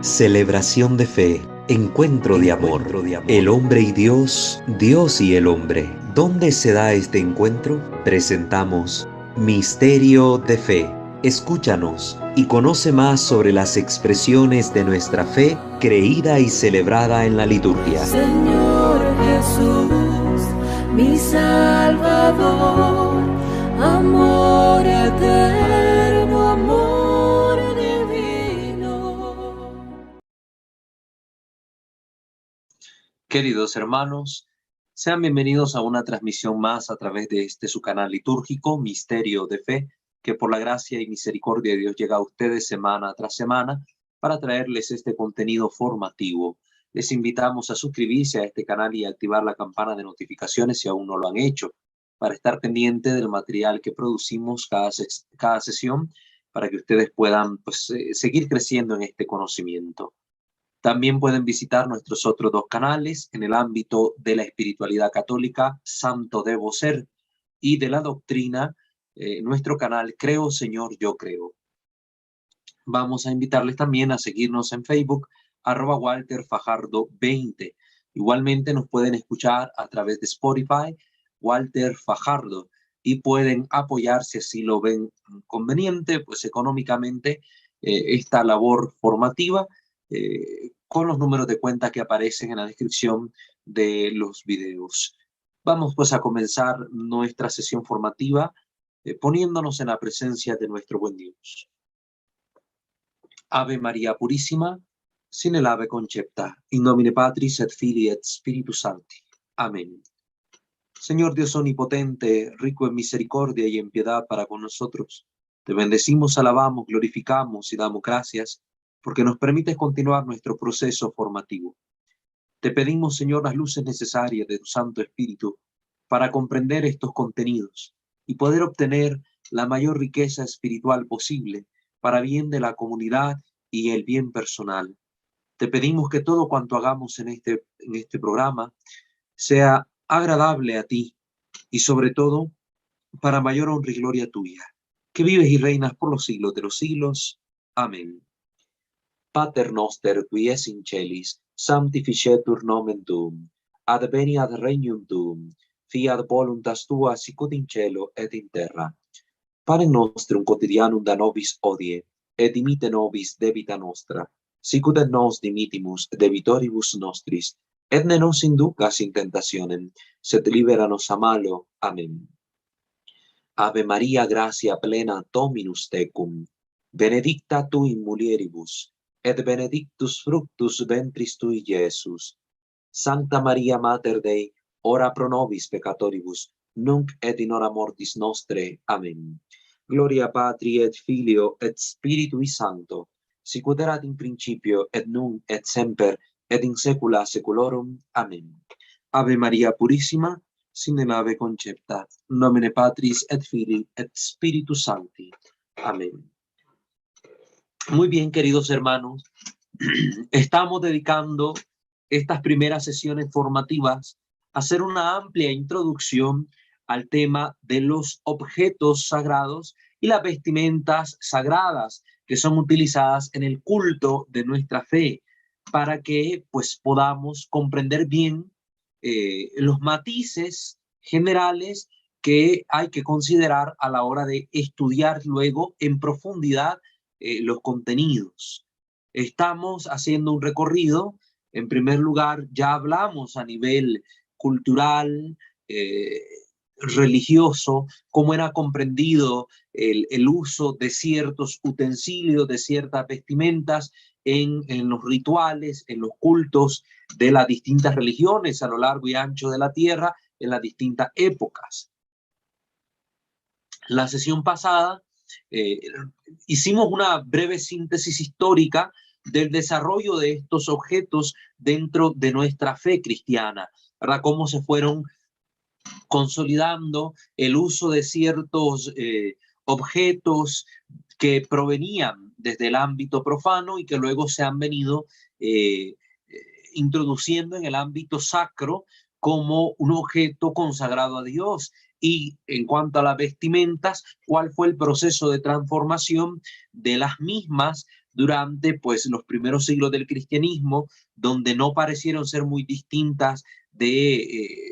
Celebración de fe, encuentro de amor, el hombre y Dios, Dios y el hombre. ¿Dónde se da este encuentro? Presentamos Misterio de Fe. Escúchanos y conoce más sobre las expresiones de nuestra fe creída y celebrada en la liturgia. Señor Jesús, mi Salvador, amor eterno, amor divino. Queridos hermanos, sean bienvenidos a una transmisión más a través de su canal litúrgico, Misterio de Fe, que por la gracia y misericordia de Dios llega a ustedes semana tras semana para traerles este contenido formativo. Les invitamos a suscribirse a este canal y a activar la campana de notificaciones si aún no lo han hecho, para estar pendiente del material que producimos cada sesión, para que ustedes puedan seguir creciendo en este conocimiento. También pueden visitar nuestros otros dos canales en el ámbito de la espiritualidad católica, Santo Debo Ser, y de la doctrina, nuestro canal Creo Señor, Yo Creo. Vamos a invitarles también a seguirnos en Facebook, @WalterFajardo20. Igualmente nos pueden escuchar a través de Spotify, Walter Fajardo, y pueden apoyar, si así lo ven conveniente, pues económicamente, esta labor formativa, con los números de cuenta que aparecen en la descripción de los videos. Vamos pues a comenzar nuestra sesión formativa poniéndonos en la presencia de nuestro buen Dios. Ave María Purísima, sin el ave concepta, in nomine Patris et Filii et Spiritus Sancti. Amén. Señor Dios omnipotente, rico en misericordia y en piedad para con nosotros, te bendecimos, alabamos, glorificamos y damos gracias porque nos permites continuar nuestro proceso formativo. Te pedimos, Señor, las luces necesarias de tu Santo Espíritu para comprender estos contenidos y poder obtener la mayor riqueza espiritual posible para bien de la comunidad y el bien personal. Te pedimos que todo cuanto hagamos en este programa sea agradable a ti y sobre todo para mayor honra y gloria tuya, que vives y reinas por los siglos de los siglos. Amén. Pater noster, qui es in celis, sanctificetur nomen tuum, adveniat regnum tuum, fiat voluntas tua sicut in cielo et in terra. Panem nostrum quotidianum da nobis hodie, et dimite nobis debita nostra, sicut et nos dimitimus debitoribus nostris, et ne nos inducas in tentationem, sed libera nos a malo. Amén. Ave Maria, gratia plena, Dominus tecum, benedicta tu in mulieribus, et benedictus fructus ventris tui, Iesus. Sancta Maria Mater Dei, ora pro nobis peccatoribus, nunc et in hora mortis nostre. Amén. Gloria Patri et Filio et Spiritui Sancto, sicut erat in principio et nunc et semper et in saecula saeculorum. Amén. Ave Maria Purissima, sin el ave concepta, nomine Patris et Filii et Spiritus Sancti. Amén. Muy bien, queridos hermanos, estamos dedicando estas primeras sesiones formativas a hacer una amplia introducción al tema de los objetos sagrados y las vestimentas sagradas que son utilizadas en el culto de nuestra fe, para que pues podamos comprender bien los matices generales que hay que considerar a la hora de estudiar luego en profundidad los contenidos. Estamos haciendo un recorrido. En primer lugar, ya hablamos a nivel cultural, religioso, cómo era comprendido el uso de ciertos utensilios, de ciertas vestimentas en los rituales, en los cultos de las distintas religiones a lo largo y ancho de la tierra, en las distintas épocas. La sesión pasada hicimos una breve síntesis histórica del desarrollo de estos objetos dentro de nuestra fe cristiana, ¿verdad? Cómo se fueron consolidando el uso de ciertos objetos que provenían desde el ámbito profano y que luego se han venido introduciendo en el ámbito sacro como un objeto consagrado a Dios. Y en cuanto a las vestimentas, ¿cuál fue el proceso de transformación de las mismas durante pues los primeros siglos del cristianismo, donde no parecieron ser muy distintas de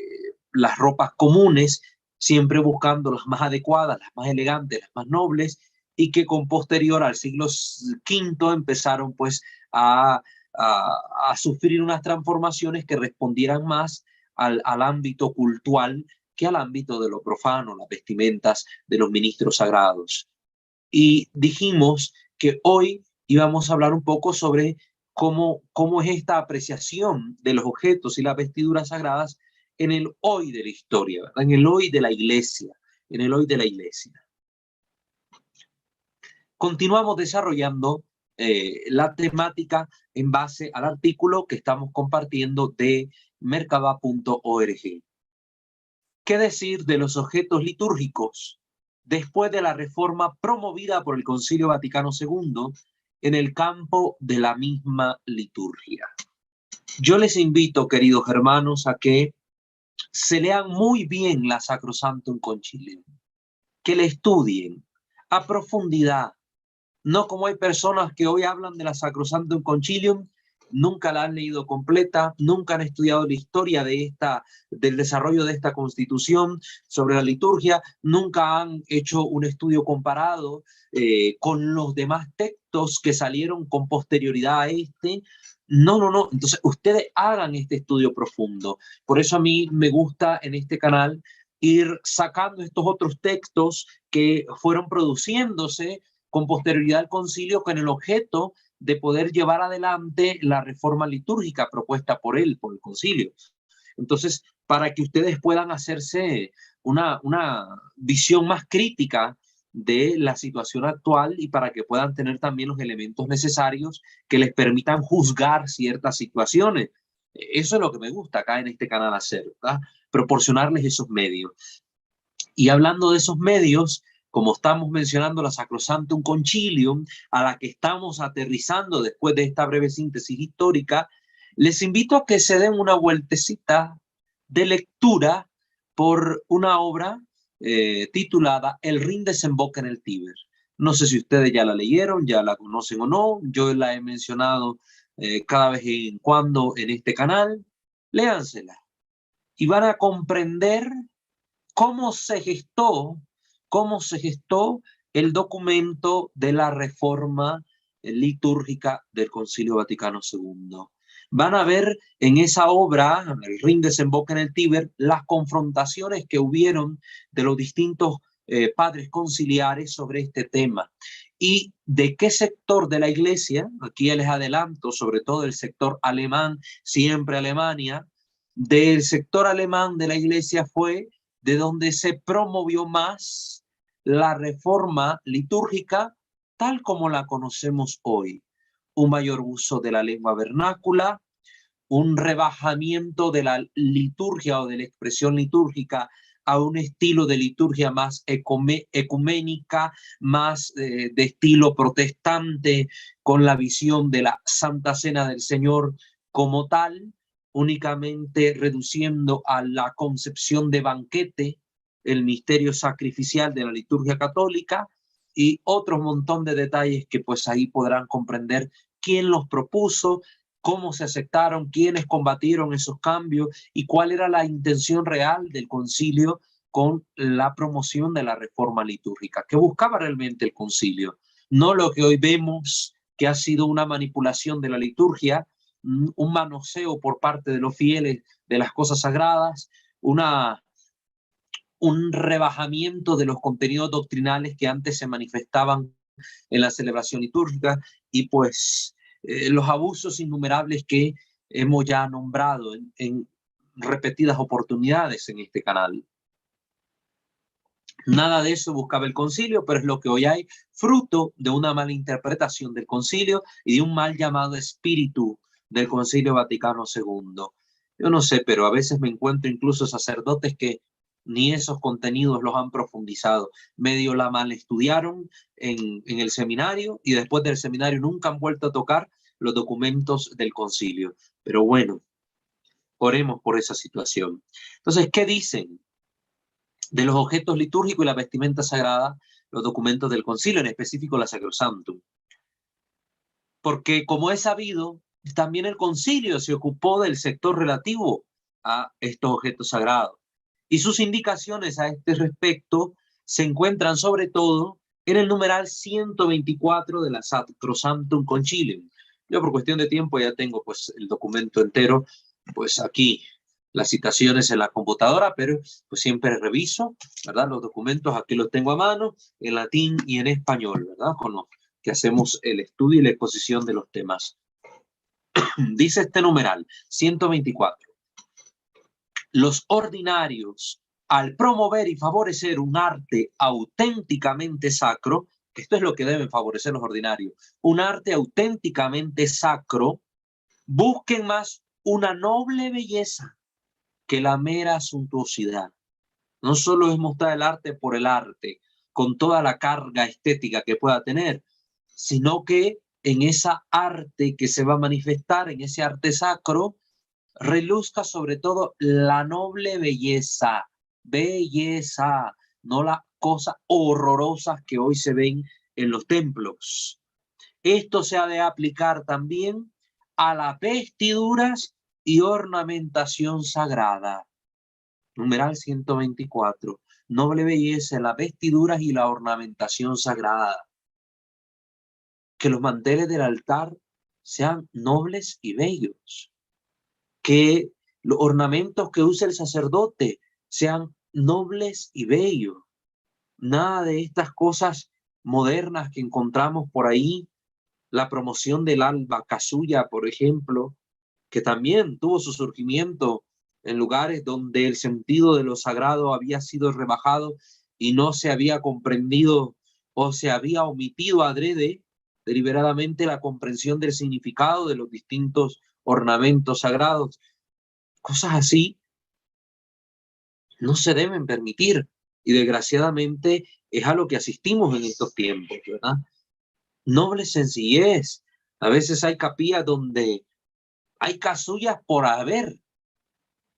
las ropas comunes, siempre buscando las más adecuadas, las más elegantes, las más nobles, y que con posterior al siglo V empezaron pues a sufrir unas transformaciones que respondieran más al ámbito cultural que al ámbito de lo profano, las vestimentas de los ministros sagrados. Y dijimos que hoy íbamos a hablar un poco sobre cómo es esta apreciación de los objetos y las vestiduras sagradas en el hoy de la historia, ¿verdad? En el hoy de la iglesia, en el hoy de la iglesia. Continuamos desarrollando la temática en base al artículo que estamos compartiendo de merkabah.org. ¿Qué decir de los objetos litúrgicos después de la reforma promovida por el Concilio Vaticano II en el campo de la misma liturgia? Yo les invito, queridos hermanos, a que se lean muy bien la Sacrosanctum Concilium, que la estudien a profundidad. No como hay personas que hoy hablan de la Sacrosanctum Concilium, nunca la han leído completa, nunca han estudiado la historia del desarrollo de esta constitución sobre la liturgia, nunca han hecho un estudio comparado con los demás textos que salieron con posterioridad a este. No. Entonces, ustedes hagan este estudio profundo. Por eso a mí me gusta en este canal ir sacando estos otros textos que fueron produciéndose con posterioridad al concilio, con el objeto de poder llevar adelante la reforma litúrgica propuesta por el concilio. Entonces, para que ustedes puedan hacerse una visión más crítica de la situación actual y para que puedan tener también los elementos necesarios que les permitan juzgar ciertas situaciones. Eso es lo que me gusta acá en este canal hacer, ¿verdad? Proporcionarles esos medios. Y hablando de esos medios, como estamos mencionando la Sacrosanctum Concilium, a la que estamos aterrizando después de esta breve síntesis histórica, les invito a que se den una vueltecita de lectura por una obra titulada El Rin desemboca en el Tíber. No sé si ustedes ya la leyeron, ya la conocen o no, yo la he mencionado cada vez en cuando en este canal. Léansela y van a comprender cómo se gestó el documento de la reforma litúrgica del Concilio Vaticano II. Van a ver en esa obra, El Rin desemboca en el Tíber, las confrontaciones que hubieron de los distintos padres conciliares sobre este tema. Y de qué sector de la iglesia, aquí les adelanto, sobre todo el sector alemán, siempre Alemania, del sector alemán de la iglesia fue de donde se promovió más la reforma litúrgica tal como la conocemos hoy. Un mayor uso de la lengua vernácula, un rebajamiento de la liturgia o de la expresión litúrgica a un estilo de liturgia más ecuménica, más de estilo protestante, con la visión de la Santa Cena del Señor como tal, únicamente reduciendo a la concepción de banquete el misterio sacrificial de la liturgia católica y otro montón de detalles que pues ahí podrán comprender quién los propuso, cómo se aceptaron, quiénes combatieron esos cambios y cuál era la intención real del concilio con la promoción de la reforma litúrgica. ¿Qué buscaba realmente el concilio? No lo que hoy vemos, que ha sido una manipulación de la liturgia, un manoseo por parte de los fieles de las cosas sagradas, un rebajamiento de los contenidos doctrinales que antes se manifestaban en la celebración litúrgica y pues los abusos innumerables que hemos ya nombrado en repetidas oportunidades en este canal. Nada de eso buscaba el concilio, pero es lo que hoy hay, fruto de una mala interpretación del concilio y de un mal llamado espíritu del Concilio Vaticano II. Yo no sé, pero a veces me encuentro incluso sacerdotes que ni esos contenidos los han profundizado. Medio la mal estudiaron en el seminario y después del seminario nunca han vuelto a tocar los documentos del concilio. Pero bueno, oremos por esa situación. Entonces, ¿qué dicen de los objetos litúrgicos y la vestimenta sagrada los documentos del concilio, en específico la Sacrosanctum? porque como es sabido, también el concilio se ocupó del sector relativo a estos objetos sagrados. Y sus indicaciones a este respecto se encuentran sobre todo en el numeral 124 de la Sacrosanctum Concilium. Yo por cuestión de tiempo ya tengo pues el documento entero, pues aquí las citaciones en la computadora, pero pues siempre reviso, ¿verdad? Los documentos aquí los tengo a mano, en latín y en español, ¿verdad? Con los que hacemos el estudio y la exposición de los temas. Dice este numeral, 124. Los ordinarios, al promover y favorecer un arte auténticamente sacro, esto es lo que deben favorecer los ordinarios, un arte auténticamente sacro, busquen más una noble belleza que la mera suntuosidad. No solo es mostrar el arte por el arte, con toda la carga estética que pueda tener, sino que en esa arte que se va a manifestar, en ese arte sacro, reluzca sobre todo la noble belleza, no las cosas horrorosas que hoy se ven en los templos. Esto se ha de aplicar también a las vestiduras y ornamentación sagrada. Numeral 124. Noble belleza, las vestiduras y la ornamentación sagrada. Que los manteles del altar sean nobles y bellos. Que los ornamentos que use el sacerdote sean nobles y bellos. Nada de estas cosas modernas que encontramos por ahí. La promoción del alba casulla, por ejemplo, que también tuvo su surgimiento en lugares donde el sentido de lo sagrado había sido rebajado y no se había comprendido o se había omitido adrede deliberadamente la comprensión del significado de los distintos ornamentos sagrados. Cosas así no se deben permitir y desgraciadamente es a lo que asistimos en estos tiempos, ¿verdad? Noble sencillez. A veces hay capillas donde hay casullas por haber,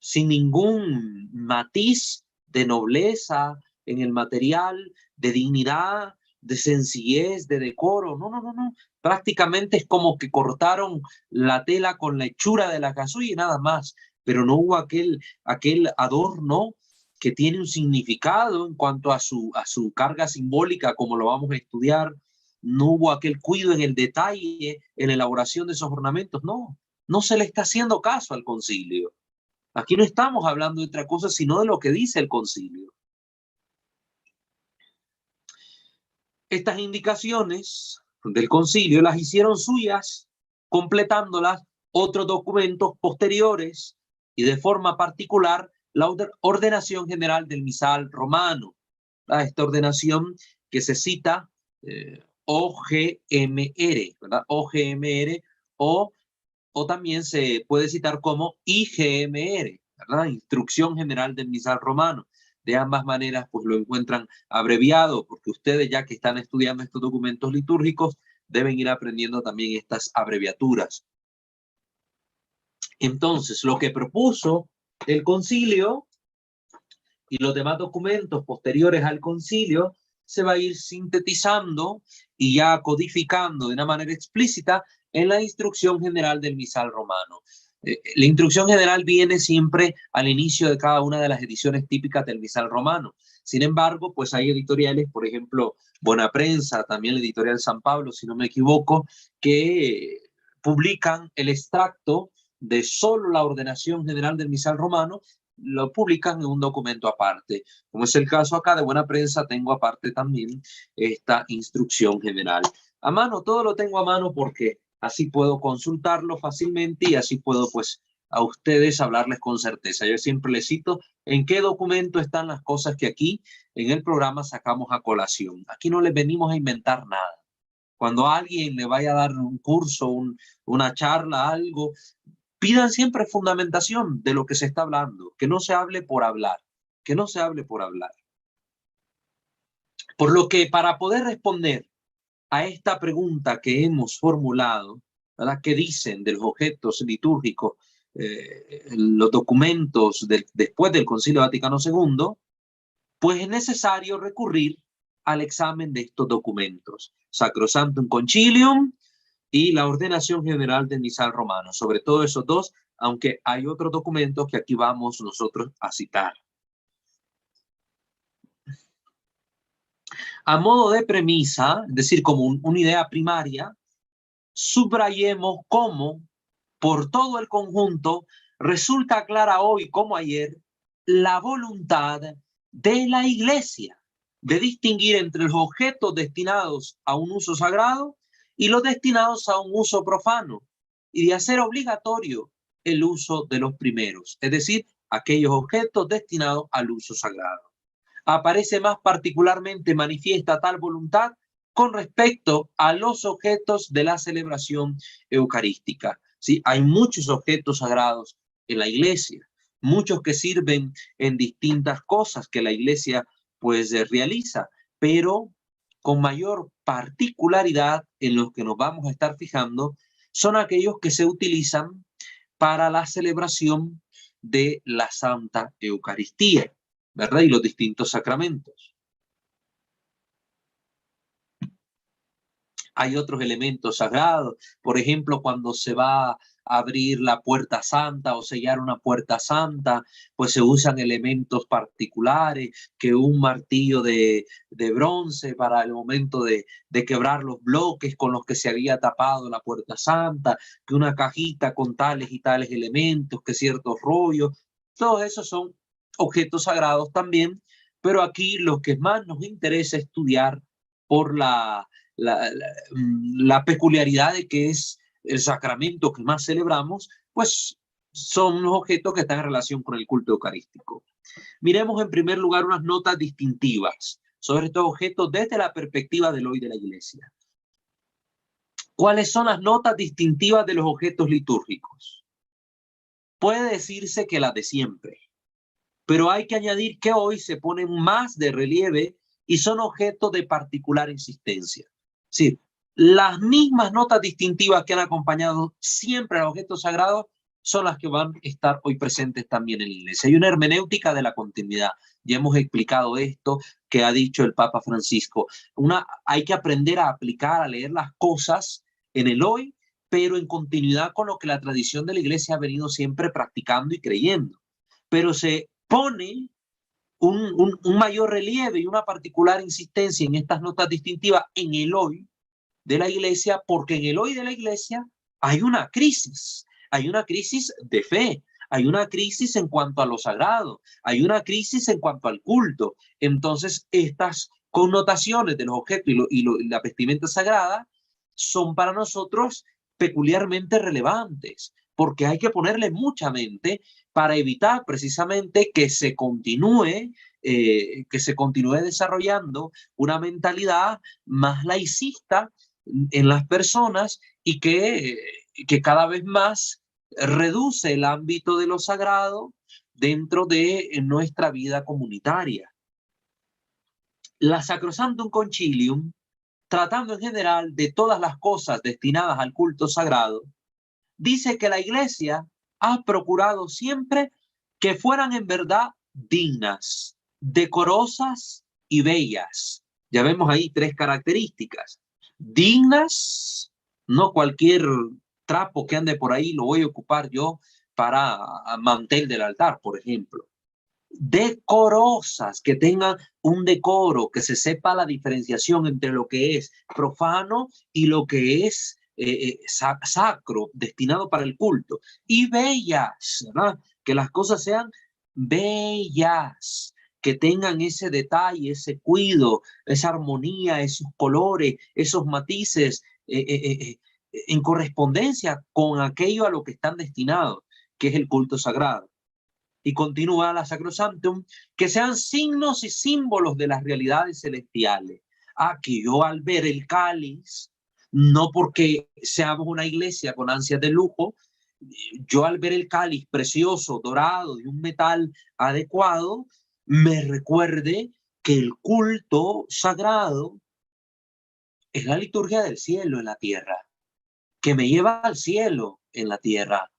sin ningún matiz de nobleza en el material, de dignidad, de sencillez, de decoro. No. Prácticamente es como que cortaron la tela con la hechura de la casulla y nada más, pero no hubo aquel adorno que tiene un significado en cuanto a su carga simbólica, como lo vamos a estudiar. No hubo aquel cuidado en el detalle, en la elaboración de esos ornamentos. No se le está haciendo caso al concilio. Aquí no estamos hablando de otra cosa, sino de lo que dice el concilio. Estas indicaciones del concilio las hicieron suyas, completándolas otros documentos posteriores y de forma particular la ordenación general del misal romano. Esta ordenación que se cita OGMR, ¿verdad? OGMR o también se puede citar como IGMR, ¿verdad? Instrucción General del Misal Romano. De ambas maneras, pues lo encuentran abreviado, porque ustedes ya que están estudiando estos documentos litúrgicos, deben ir aprendiendo también estas abreviaturas. Entonces, lo que propuso el concilio y los demás documentos posteriores al concilio se va a ir sintetizando y ya codificando de una manera explícita en la instrucción general del misal romano. La instrucción general viene siempre al inicio de cada una de las ediciones típicas del misal romano. Sin embargo, pues hay editoriales, por ejemplo, Buena Prensa, también la editorial San Pablo, si no me equivoco, que publican el extracto de solo la ordenación general del misal romano, lo publican en un documento aparte. Como es el caso acá de Buena Prensa, tengo aparte también esta instrucción general. A mano, todo lo tengo a mano porque así puedo consultarlo fácilmente y así puedo pues a ustedes hablarles con certeza. Yo siempre les cito en qué documento están las cosas que aquí en el programa sacamos a colación. Aquí no les venimos a inventar nada. Cuando a alguien le vaya a dar un curso, una charla, algo, pidan siempre fundamentación de lo que se está hablando, que no se hable por hablar, que no se hable por hablar. Por lo que para poder responder a esta pregunta que hemos formulado, ¿verdad? ¿Qué dicen de los objetos litúrgicos los documentos después del Concilio Vaticano II? Pues es necesario recurrir al examen de estos documentos. Sacrosanctum Concilium, y la ordenación general del misal romano. Sobre todo esos dos, aunque hay otros documentos que aquí vamos nosotros a citar. A modo de premisa, es decir, como una idea primaria, subrayemos cómo por todo el conjunto resulta clara hoy como ayer la voluntad de la Iglesia de distinguir entre los objetos destinados a un uso sagrado y los destinados a un uso profano, y de hacer obligatorio el uso de los primeros, es decir, aquellos objetos destinados al uso sagrado. Aparece más particularmente manifiesta tal voluntad con respecto a los objetos de la celebración eucarística. ¿Sí? Hay muchos objetos sagrados en la iglesia, muchos que sirven en distintas cosas que la iglesia pues realiza, pero con mayor particularidad en los que nos vamos a estar fijando son aquellos que se utilizan para la celebración de la Santa Eucaristía, ¿verdad? Y los distintos sacramentos. Hay otros elementos sagrados, por ejemplo, cuando se va a abrir la puerta santa o sellar una puerta santa, pues se usan elementos particulares, que un martillo de bronce para el momento de quebrar los bloques con los que se había tapado la puerta santa, que una cajita con tales y tales elementos, que ciertos rollos, todos esos son objetos sagrados también, pero aquí lo que más nos interesa estudiar por la peculiaridad de que es el sacramento que más celebramos, pues son los objetos que están en relación con el culto eucarístico. Miremos en primer lugar unas notas distintivas sobre estos objetos desde la perspectiva del hoy de la Iglesia. ¿Cuáles son las notas distintivas de los objetos litúrgicos? Puede decirse que las de siempre, pero hay que añadir que hoy se ponen más de relieve y son objetos de particular insistencia. Sí, las mismas notas distintivas que han acompañado siempre al objeto sagrado son las que van a estar hoy presentes también en la iglesia. Hay una hermenéutica de la continuidad. Ya hemos explicado esto que ha dicho el Papa Francisco. Hay que aprender a aplicar, a leer las cosas en el hoy, pero en continuidad con lo que la tradición de la iglesia ha venido siempre practicando y creyendo. Pero se pone un mayor relieve y una particular insistencia en estas notas distintivas en el hoy de la iglesia, porque en el hoy de la iglesia hay una crisis de fe, hay una crisis en cuanto a lo sagrado, hay una crisis en cuanto al culto. Entonces, estas connotaciones de los objetos y la vestimenta sagrada son para nosotros peculiarmente relevantes, porque hay que ponerle mucha mente para evitar precisamente que se continúe desarrollando una mentalidad más laicista en las personas y que cada vez más reduce el ámbito de lo sagrado dentro de nuestra vida comunitaria. La Sacrosanctum Concilium, tratando en general de todas las cosas destinadas al culto sagrado, dice que la Iglesia ha procurado siempre que fueran en verdad dignas, decorosas y bellas. Ya vemos ahí tres características. Dignas, no cualquier trapo que ande por ahí lo voy a ocupar yo para mantel del altar, por ejemplo. Decorosas, que tengan un decoro, que se sepa la diferenciación entre lo que es profano y lo que es sacro, destinado para el culto. Y bellas, ¿verdad? Que las cosas sean bellas, que tengan ese detalle, ese cuidado, esa armonía, esos colores, esos matices, en correspondencia con aquello a lo que están destinados, que es el culto sagrado. Y continúa la Sacrosanctum, que sean signos y símbolos de las realidades celestiales. Que yo al ver el cáliz, no porque seamos una iglesia con ansias de lujo, yo al ver el cáliz precioso, dorado, de un metal adecuado, me recuerde que el culto sagrado es la liturgia del cielo en la tierra, que me lleva al cielo en la tierra.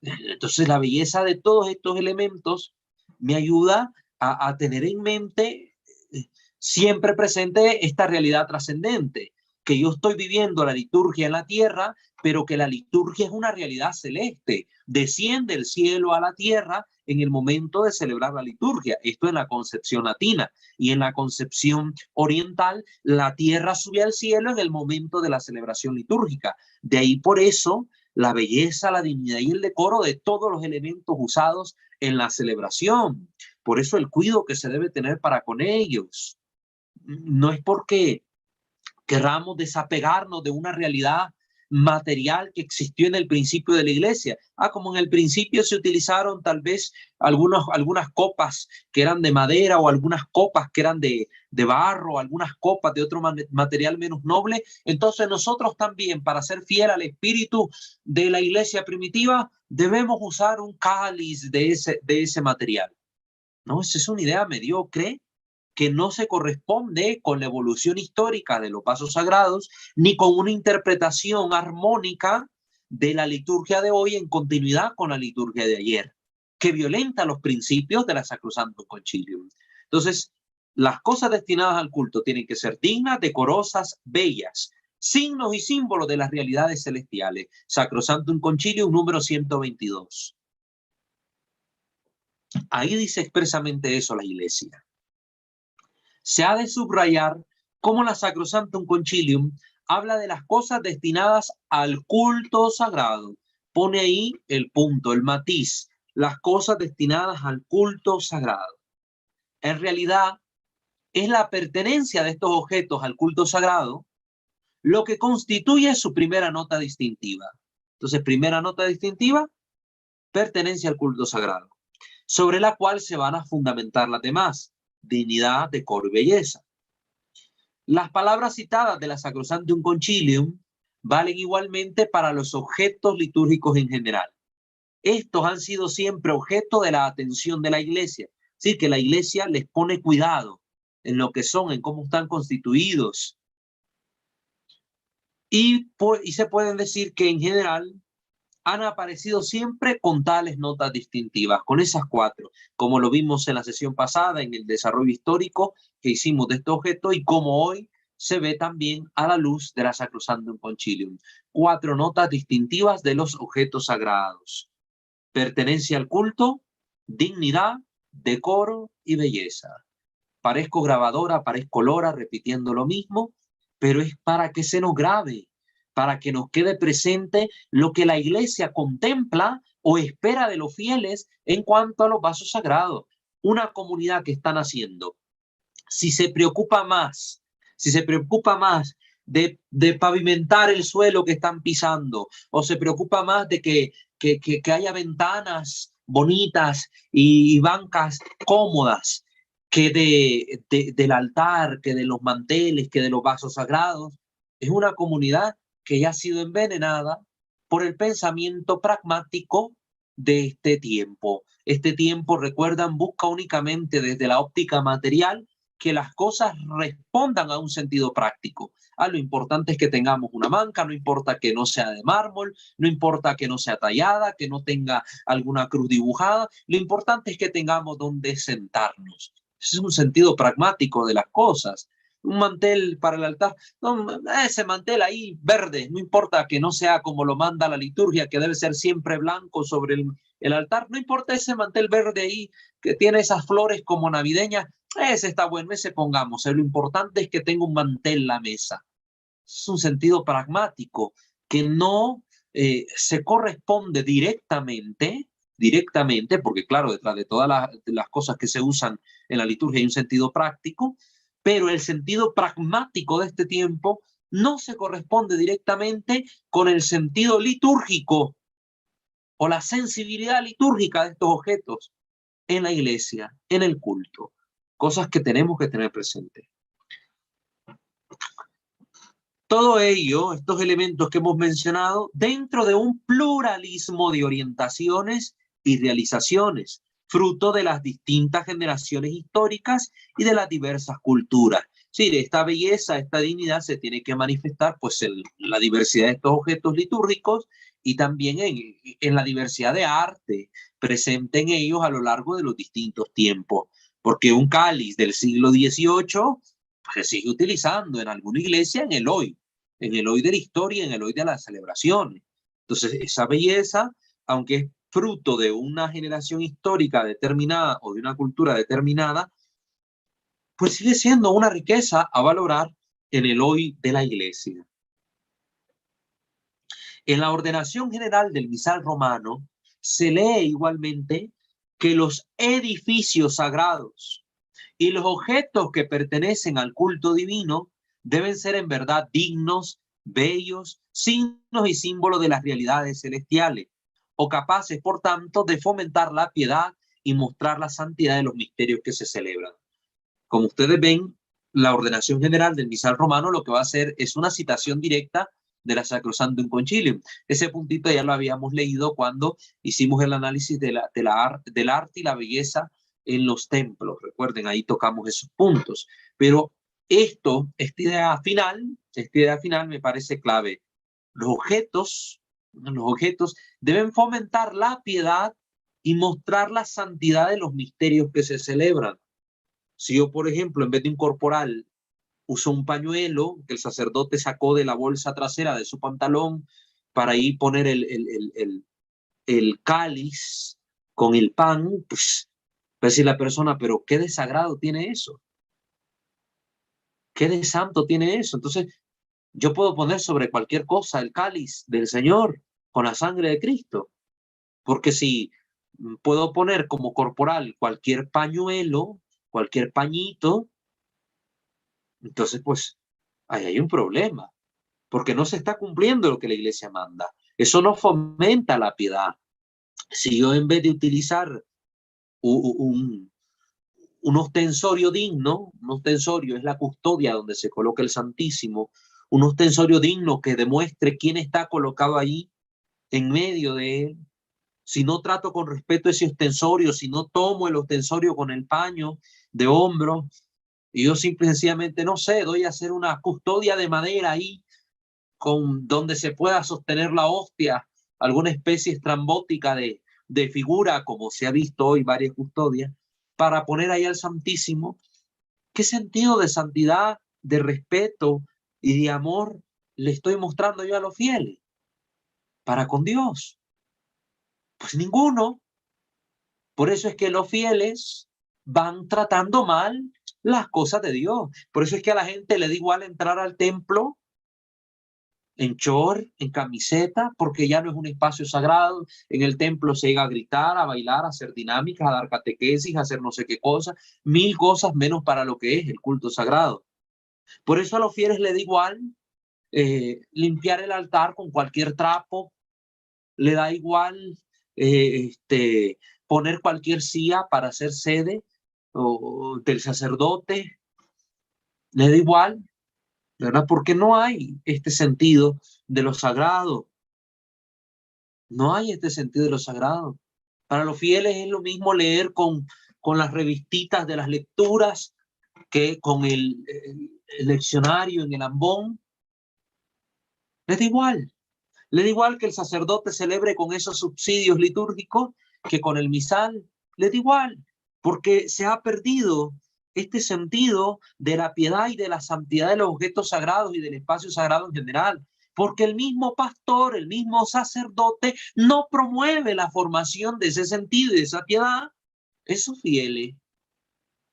Entonces la belleza de todos estos elementos me ayuda a tener en mente siempre presente esta realidad trascendente. que yo estoy viviendo la liturgia en la tierra, pero que la liturgia es una realidad celeste. Desciende el cielo a la tierra en el momento de celebrar la liturgia. Esto en la concepción latina. Y en la concepción oriental, la tierra sube al cielo en el momento de la celebración litúrgica. De ahí por eso la belleza, la dignidad y el decoro de todos los elementos usados en la celebración. Por eso el cuidado que se debe tener para con ellos. No es porque querramos desapegarnos de una realidad material que existió en el principio de la iglesia. Como en el principio se utilizaron tal vez algunas copas que eran de madera o algunas copas que eran de barro, algunas copas de otro material menos noble. Entonces nosotros también, para ser fiel al espíritu de la iglesia primitiva, debemos usar un cáliz de ese material. No, esa es una idea mediocre que no se corresponde con la evolución histórica de los vasos sagrados, ni con una interpretación armónica de la liturgia de hoy en continuidad con la liturgia de ayer, que violenta los principios de la Sacrosanctum Concilium. Entonces, las cosas destinadas al culto tienen que ser dignas, decorosas, bellas, signos y símbolos de las realidades celestiales. Sacrosanctum Concilium número 122. Ahí dice expresamente eso la Iglesia. Se ha de subrayar cómo la Sacrosanctum Concilium habla de las cosas destinadas al culto sagrado. Pone ahí el punto, el matiz, las cosas destinadas al culto sagrado. En realidad, es la pertenencia de estos objetos al culto sagrado lo que constituye su primera nota distintiva. Entonces, primera nota distintiva, pertenencia al culto sagrado, sobre la cual se van a fundamentar las demás: dignidad, decoro y belleza. Las palabras citadas de la Sacrosanctum Concilium valen igualmente para los objetos litúrgicos en general. Estos han sido siempre objeto de la atención de la Iglesia. Sí, que la Iglesia les pone cuidado en lo que son, en cómo están constituidos. Y se pueden decir que en general han aparecido siempre con tales notas distintivas, con esas cuatro, como lo vimos en la sesión pasada, en el desarrollo histórico que hicimos de este objeto, y como hoy se ve también a la luz de la Sacrosanctum Concilium. 4 notas distintivas de los objetos sagrados: pertenencia al culto, dignidad, decoro y belleza. Parezco grabadora, parezco lora, repitiendo lo mismo, pero es para que se nos grabe, para que nos quede presente lo que la Iglesia contempla o espera de los fieles en cuanto a los vasos sagrados. Una comunidad que está naciendo, si se preocupa más de pavimentar el suelo que están pisando, o se preocupa más de que haya ventanas bonitas y bancas cómodas, que del altar, que de los manteles, que de los vasos sagrados, es una comunidad que ya ha sido envenenada por el pensamiento pragmático de este tiempo. Este tiempo, recuerdan, busca únicamente desde la óptica material que las cosas respondan a un sentido práctico. Lo importante es que tengamos una banca, no importa que no sea de mármol, no importa que no sea tallada, que no tenga alguna cruz dibujada, lo importante es que tengamos donde sentarnos. Ese es un sentido pragmático de las cosas. Un mantel para el altar, no, ese mantel ahí verde, no importa que no sea como lo manda la liturgia, que debe ser siempre blanco sobre el altar, no importa ese mantel verde ahí que tiene esas flores como navideñas, ese está bueno, ese pongamos. Lo importante es que tenga un mantel en la mesa. Es un sentido pragmático que no se corresponde directamente, porque claro, detrás de todas las cosas que se usan en la liturgia hay un sentido práctico, pero el sentido pragmático de este tiempo no se corresponde directamente con el sentido litúrgico o la sensibilidad litúrgica de estos objetos en la iglesia, en el culto. Cosas que tenemos que tener presente. Todo ello, estos elementos que hemos mencionado, dentro de un pluralismo de orientaciones y realizaciones, fruto de las distintas generaciones históricas y de las diversas culturas. Sí, esta belleza, esta dignidad se tiene que manifestar pues en la diversidad de estos objetos litúrgicos y también en la diversidad de arte presente en ellos a lo largo de los distintos tiempos. Porque un cáliz del siglo XVIII pues, se sigue utilizando en alguna iglesia en el hoy. en el hoy de la historia, en el hoy de las celebraciones. Entonces, esa belleza, aunque es fruto de una generación histórica determinada o de una cultura determinada, pues sigue siendo una riqueza a valorar en el hoy de la iglesia. En la ordenación general del misal romano se lee igualmente que los edificios sagrados y los objetos que pertenecen al culto divino deben ser en verdad dignos, bellos, signos y símbolos de las realidades celestiales, o capaces, por tanto, de fomentar la piedad y mostrar la santidad de los misterios que se celebran. Como ustedes ven, la ordenación general del misal romano lo que va a hacer es una citación directa de la Sacrosanctum Concilium. Ese puntito ya lo habíamos leído cuando hicimos el análisis del arte y la belleza en los templos. Recuerden, ahí tocamos esos puntos. Pero esta idea final me parece clave. Los objetos deben fomentar la piedad y mostrar la santidad de los misterios que se celebran. Si yo, por ejemplo, en vez de un corporal, uso un pañuelo que el sacerdote sacó de la bolsa trasera de su pantalón para ahí poner el cáliz con el pan, pues va a decir la persona, pero qué desagrado tiene eso. ¿Qué de santo tiene eso? Entonces, yo puedo poner sobre cualquier cosa el cáliz del Señor con la sangre de Cristo. Porque si puedo poner como corporal cualquier pañuelo, cualquier pañito, entonces pues ahí hay un problema, porque no se está cumpliendo lo que la iglesia manda. Eso no fomenta la piedad. Si yo en vez de utilizar un ostensorio digno, un ostensorio es la custodia donde se coloca el Santísimo, un ostensorio digno que demuestre quién está colocado ahí en medio de él. Si no trato con respeto ese ostensorio, si no tomo el ostensorio con el paño de hombro, y yo simple y sencillamente, no sé, doy a hacer una custodia de madera ahí, donde se pueda sostener la hostia, alguna especie estrambótica de figura, como se ha visto hoy varias custodias, para poner ahí al Santísimo. ¿Qué sentido de santidad, de respeto y de amor le estoy mostrando yo a los fieles para con Dios? Pues ninguno. Por eso es que los fieles van tratando mal las cosas de Dios. Por eso es que a la gente le da igual entrar al templo en short, en camiseta, porque ya no es un espacio sagrado. En el templo se llega a gritar, a bailar, a hacer dinámicas, a dar catequesis, a hacer no sé qué cosas, 1000 cosas menos para lo que es el culto sagrado. Por eso a los fieles le da igual limpiar el altar con cualquier trapo, le da igual poner cualquier silla para hacer sede del sacerdote, le da igual, ¿verdad? Porque no hay este sentido de lo sagrado. No hay este sentido de lo sagrado. Para los fieles es lo mismo leer con las revistitas de las lecturas que con el leccionario en el ambón. Les da igual. Le da igual que el sacerdote celebre con esos subsidios litúrgicos que con el misal. Le da igual, porque se ha perdido este sentido de la piedad y de la santidad de los objetos sagrados y del espacio sagrado en general. Porque el mismo pastor, el mismo sacerdote no promueve la formación de ese sentido y de esa piedad. Esos fieles,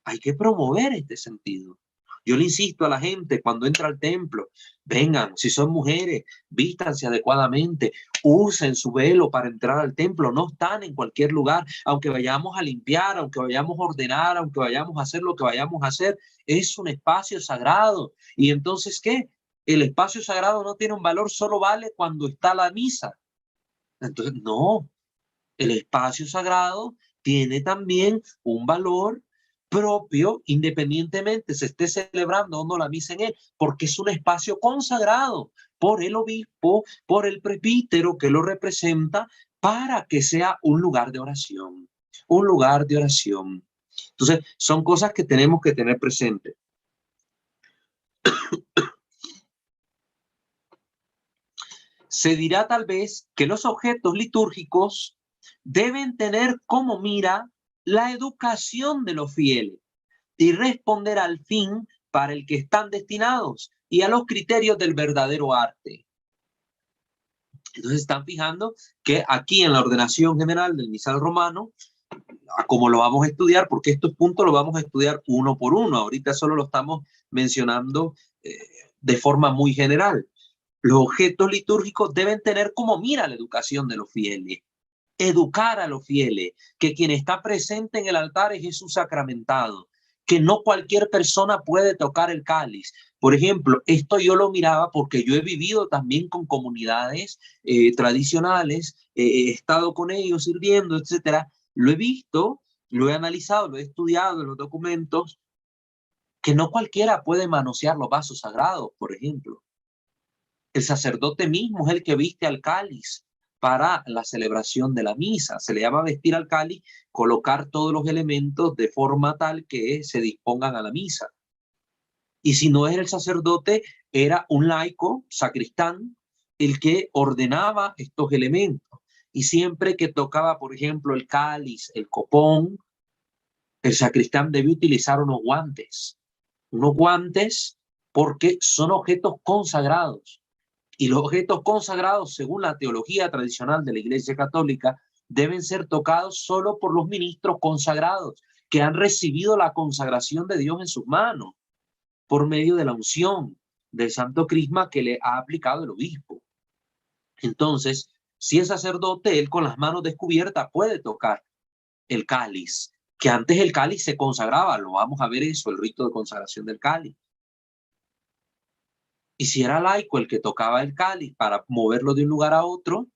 hay que promover este sentido. Yo le insisto a la gente cuando entra al templo, vengan, si son mujeres, vístanse adecuadamente, usen su velo para entrar al templo, no están en cualquier lugar, aunque vayamos a limpiar, aunque vayamos a ordenar, aunque vayamos a hacer lo que vayamos a hacer, es un espacio sagrado. Y entonces, ¿qué? El espacio sagrado no tiene un valor, solo vale cuando está la misa. Entonces, no, el espacio sagrado tiene también un valor propio, independientemente se esté celebrando o no la misa en él, porque es un espacio consagrado por el obispo, por el presbítero que lo representa, para que sea un lugar de oración, un lugar de oración. Entonces, son cosas que tenemos que tener presentes. Se dirá tal vez que los objetos litúrgicos deben tener como mira la educación de los fieles y responder al fin para el que están destinados, y a los criterios del verdadero arte. Entonces están fijando que aquí en la ordenación general del misal romano, como lo vamos a estudiar, porque estos puntos los vamos a estudiar uno por uno, ahorita solo lo estamos mencionando de forma muy general. Los objetos litúrgicos deben tener como mira la educación de los fieles, educar a los fieles, que quien está presente en el altar es Jesús sacramentado, que no cualquier persona puede tocar el cáliz. Por ejemplo, esto yo lo miraba porque yo he vivido también con comunidades tradicionales, he estado con ellos sirviendo, etcétera. Lo he visto, lo he analizado, lo he estudiado en los documentos, que no cualquiera puede manosear los vasos sagrados, por ejemplo. El sacerdote mismo es el que viste al cáliz para la celebración de la misa. Se le llama vestir al cáliz, colocar todos los elementos de forma tal que se dispongan a la misa. Y si no es el sacerdote, era un laico, sacristán, el que ordenaba estos elementos. Y siempre que tocaba, por ejemplo, el cáliz, el copón, el sacristán debe utilizar unos guantes porque son objetos consagrados. Y los objetos consagrados, según la teología tradicional de la Iglesia Católica, deben ser tocados solo por los ministros consagrados, que han recibido la consagración de Dios en sus manos, por medio de la unción del Santo Crisma que le ha aplicado el obispo. Entonces, si es sacerdote, él con las manos descubiertas puede tocar el cáliz, que antes el cáliz se consagraba, lo vamos a ver eso, el rito de consagración del cáliz. Y si era laico el que tocaba el cáliz para moverlo de un lugar a otro,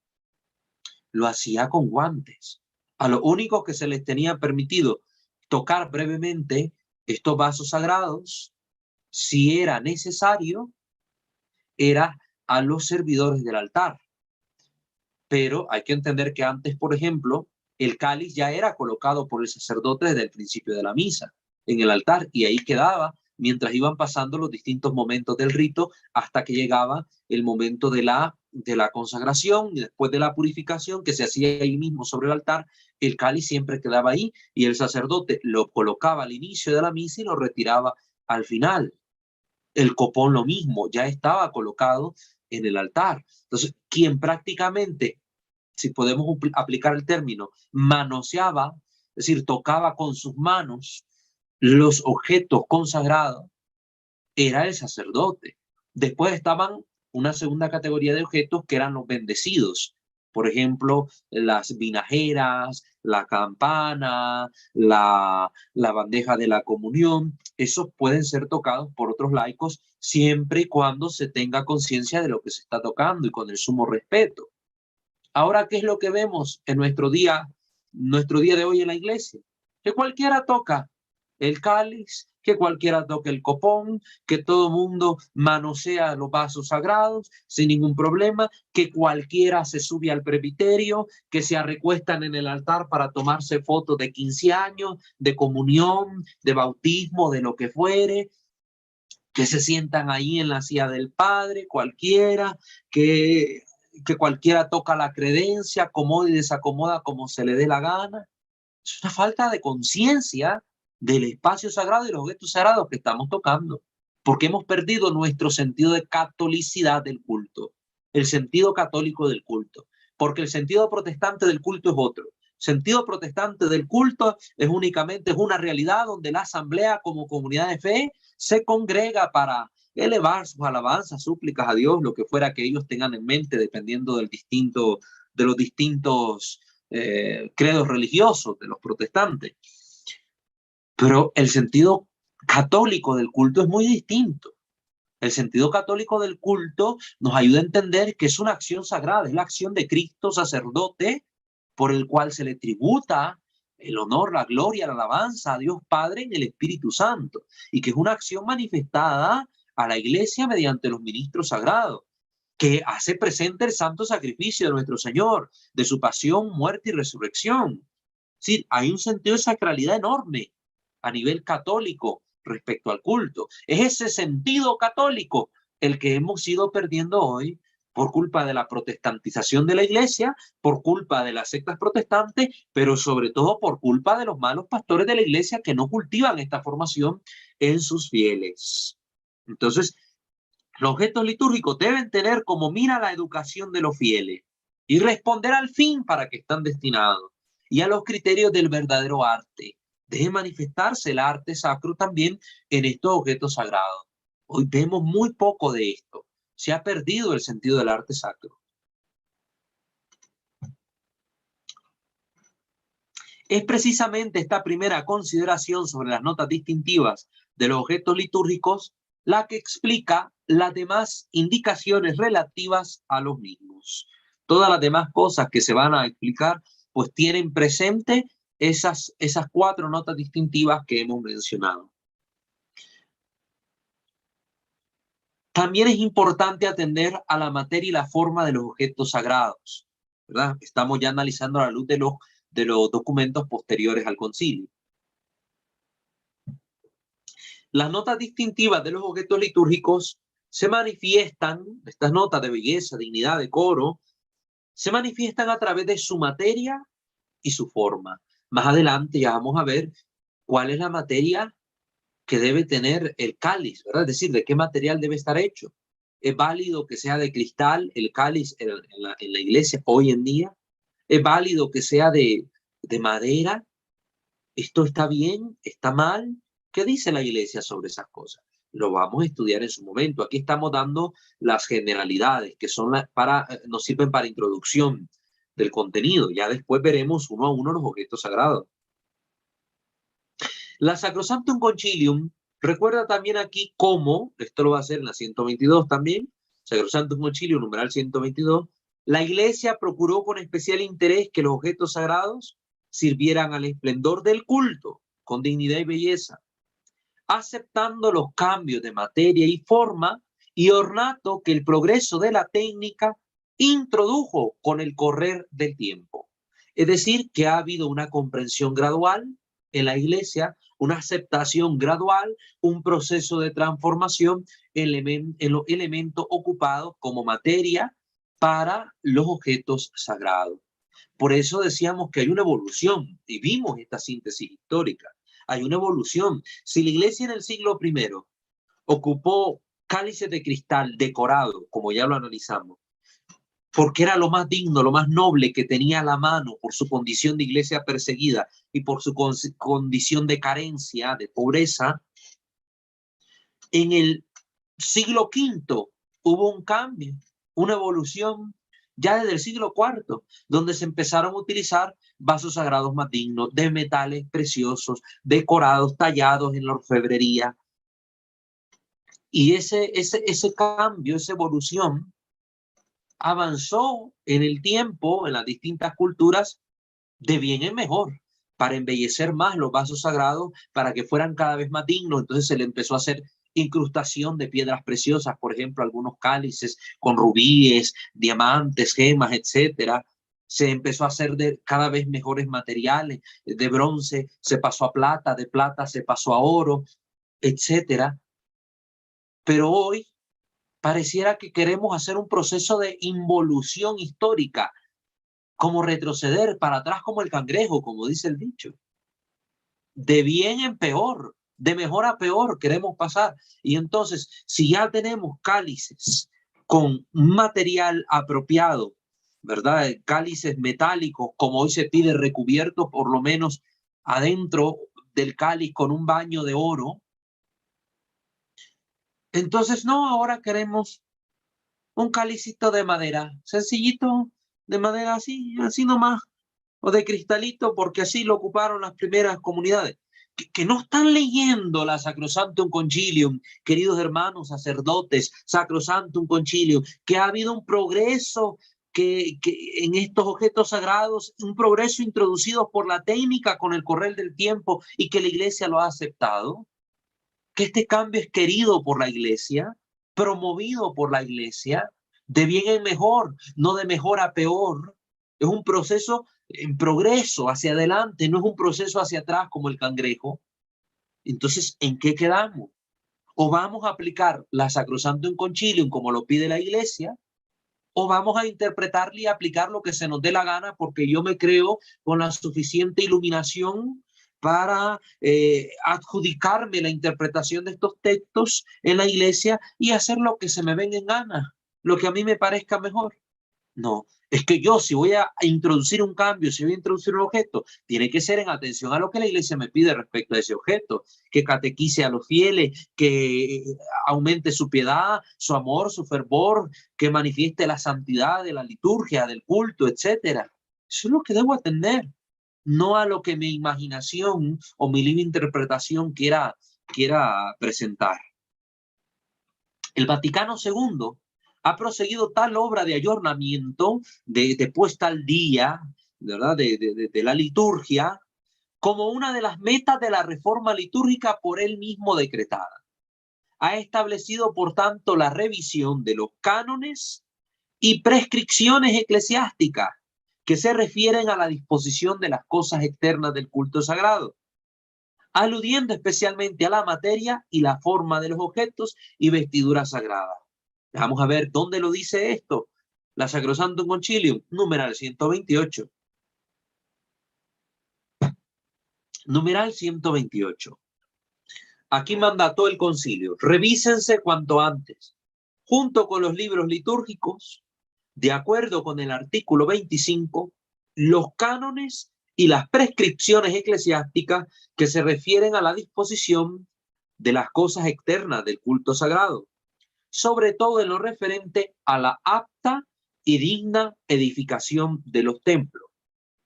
lo hacía con guantes. A los únicos que se les tenía permitido tocar brevemente estos vasos sagrados, si era necesario, era a los servidores del altar. Pero hay que entender que antes, por ejemplo, el cáliz ya era colocado por el sacerdote desde el principio de la misa en el altar y ahí quedaba mientras iban pasando los distintos momentos del rito hasta que llegaba el momento de la consagración y después de la purificación que se hacía ahí mismo sobre el altar. El cáliz siempre quedaba ahí y el sacerdote lo colocaba al inicio de la misa y lo retiraba al final. El copón lo mismo, ya estaba colocado en el altar. Entonces, quien prácticamente, si podemos aplicar el término, manoseaba, es decir, tocaba con sus manos los objetos consagrados, era el sacerdote. Después estaban una segunda categoría de objetos que eran los bendecidos. Por ejemplo, las vinajeras, la campana, la bandeja de la comunión. Esos pueden ser tocados por otros laicos siempre y cuando se tenga conciencia de lo que se está tocando y con el sumo respeto. Ahora, ¿qué es lo que vemos en nuestro día de hoy en la iglesia? Que cualquiera toca el cáliz, que cualquiera toque el copón, que todo mundo manosea los vasos sagrados sin ningún problema, que cualquiera se sube al presbiterio, que se recuestan en el altar para tomarse fotos de 15 años, de comunión, de bautismo, de lo que fuere, que se sientan ahí en la silla del Padre, cualquiera, que cualquiera toca la credencia, acomoda y desacomoda como se le dé la gana. Es una falta de conciencia del espacio sagrado y los objetos sagrados que estamos tocando, porque hemos perdido nuestro sentido de catolicidad del culto, el sentido católico del culto, porque el sentido protestante del culto es otro. Sentido protestante del culto es únicamente una realidad donde la asamblea como comunidad de fe se congrega para elevar sus alabanzas, súplicas a Dios, lo que fuera que ellos tengan en mente, dependiendo de los distintos credos religiosos de los protestantes. Pero el sentido católico del culto es muy distinto. El sentido católico del culto nos ayuda a entender que es una acción sagrada, es la acción de Cristo sacerdote por el cual se le tributa el honor, la gloria, la alabanza a Dios Padre en el Espíritu Santo, y que es una acción manifestada a la iglesia mediante los ministros sagrados, que hace presente el santo sacrificio de nuestro Señor, de su pasión, muerte y resurrección. Sí, hay un sentido de sacralidad enorme a nivel católico respecto al culto. Es ese sentido católico el que hemos ido perdiendo hoy por culpa de la protestantización de la iglesia, por culpa de las sectas protestantes, pero sobre todo por culpa de los malos pastores de la iglesia que no cultivan esta formación en sus fieles. Entonces, Los objetos litúrgicos deben tener como mira la educación de los fieles y responder al fin para que están destinados y a los criterios del verdadero arte. Debe manifestarse el arte sacro también en estos objetos sagrados. Hoy vemos muy poco de esto. Se ha perdido el sentido del arte sacro. Es precisamente esta primera consideración sobre las notas distintivas de los objetos litúrgicos la que explica las demás indicaciones relativas a los mismos. Todas las demás cosas que se van a explicar, pues tienen presente esas 4 notas distintivas que hemos mencionado. También es importante atender a la materia y la forma de los objetos sagrados, ¿verdad? Estamos ya analizando a la luz de los documentos posteriores al concilio. Las notas distintivas de los objetos litúrgicos se manifiestan, estas notas de belleza, dignidad, decoro, se manifiestan a través de su materia y su forma. Más adelante ya vamos a ver cuál es la materia que debe tener el cáliz, ¿verdad? Es decir, de qué material debe estar hecho. ¿Es válido que sea de cristal el cáliz en la iglesia hoy en día? ¿Es válido que sea de madera? ¿Esto está bien? ¿Está mal? ¿Qué dice la iglesia sobre esas cosas? Lo vamos a estudiar en su momento. Aquí estamos dando las generalidades que son nos sirven para introducción del contenido. Ya después veremos uno a uno los objetos sagrados. La Sacrosanctum Concilium recuerda también aquí cómo, esto lo va a hacer en la 122 también, Sacrosanctum Concilium, numeral 122, la iglesia procuró con especial interés que los objetos sagrados sirvieran al esplendor del culto, con dignidad y belleza, aceptando los cambios de materia y forma y ornato que el progreso de la técnica introdujo con el correr del tiempo. Es decir, que ha habido una comprensión gradual en la iglesia, una aceptación gradual, un proceso de transformación en los elementos ocupados como materia para los objetos sagrados. Por eso decíamos que hay una evolución y vimos esta síntesis histórica. Hay una evolución. Si la iglesia en el siglo I ocupó cálices de cristal decorado, como ya lo analizamos, porque era lo más digno, lo más noble que tenía a la mano por su condición de iglesia perseguida y por su condición de carencia, de pobreza, en el siglo V hubo un cambio, una evolución, ya desde el siglo IV, donde se empezaron a utilizar vasos sagrados más dignos, de metales preciosos, decorados, tallados en la orfebrería. Y ese cambio, esa evolución, avanzó en el tiempo, en las distintas culturas, de bien en mejor, para embellecer más los vasos sagrados, para que fueran cada vez más dignos. Entonces se le empezó a hacer incrustación de piedras preciosas, por ejemplo, algunos cálices con rubíes, diamantes, gemas, etcétera. Se empezó a hacer de cada vez mejores materiales, de bronce se pasó a plata, de plata se pasó a oro, etcétera. Pero hoy pareciera que queremos hacer un proceso de involución histórica, como retroceder para atrás como el cangrejo, como dice el dicho. De bien en peor, de mejor a peor queremos pasar. Y entonces, si ya tenemos cálices con material apropiado, ¿verdad? Cálices metálicos, como hoy se pide, recubiertos por lo menos adentro del cáliz con un baño de oro. Entonces, no, ahora queremos un cálicito de madera, sencillito, de madera así nomás, o de cristalito, porque así lo ocuparon las primeras comunidades. Que no están leyendo la Sacrosanctum Concilium, queridos hermanos sacerdotes, Sacrosanctum Concilium, que ha habido un progreso que en estos objetos sagrados, un progreso introducido por la técnica con el correr del tiempo y que la iglesia lo ha aceptado, que este cambio es querido por la iglesia, promovido por la iglesia, de bien en mejor, no de mejor a peor. Es un proceso en progreso hacia adelante, no es un proceso hacia atrás como el cangrejo. Entonces, ¿en qué quedamos? O vamos a aplicar la Sacrosanctum Concilium como lo pide la iglesia, o vamos a interpretarle y aplicar lo que se nos dé la gana porque yo me creo con la suficiente iluminación para adjudicarme la interpretación de estos textos en la iglesia y hacer lo que se me venga en gana, lo que a mí me parezca mejor. No, es que yo si voy a introducir un cambio, si voy a introducir un objeto, tiene que ser en atención a lo que la iglesia me pide respecto a ese objeto, que catequice a los fieles, que aumente su piedad, su amor, su fervor, que manifieste la santidad de la liturgia, del culto, etcétera. Eso es lo que debo atender, no a lo que mi imaginación o mi libre interpretación quiera presentar. El Vaticano II ha proseguido tal obra de ayornamiento, de puesta al día, ¿verdad? De la liturgia, como una de las metas de la reforma litúrgica por él mismo decretada. Ha establecido, por tanto, la revisión de los cánones y prescripciones eclesiásticas que se refieren a la disposición de las cosas externas del culto sagrado, aludiendo especialmente a la materia y la forma de los objetos y vestiduras sagradas. Vamos a ver dónde lo dice esto. La Sacrosanctum Concilium, numeral 128. Numeral 128. Aquí mandató el concilio: revísense cuanto antes, junto con los libros litúrgicos, de acuerdo con el artículo 25, los cánones y las prescripciones eclesiásticas que se refieren a la disposición de las cosas externas del culto sagrado, sobre todo en lo referente a la apta y digna edificación de los templos.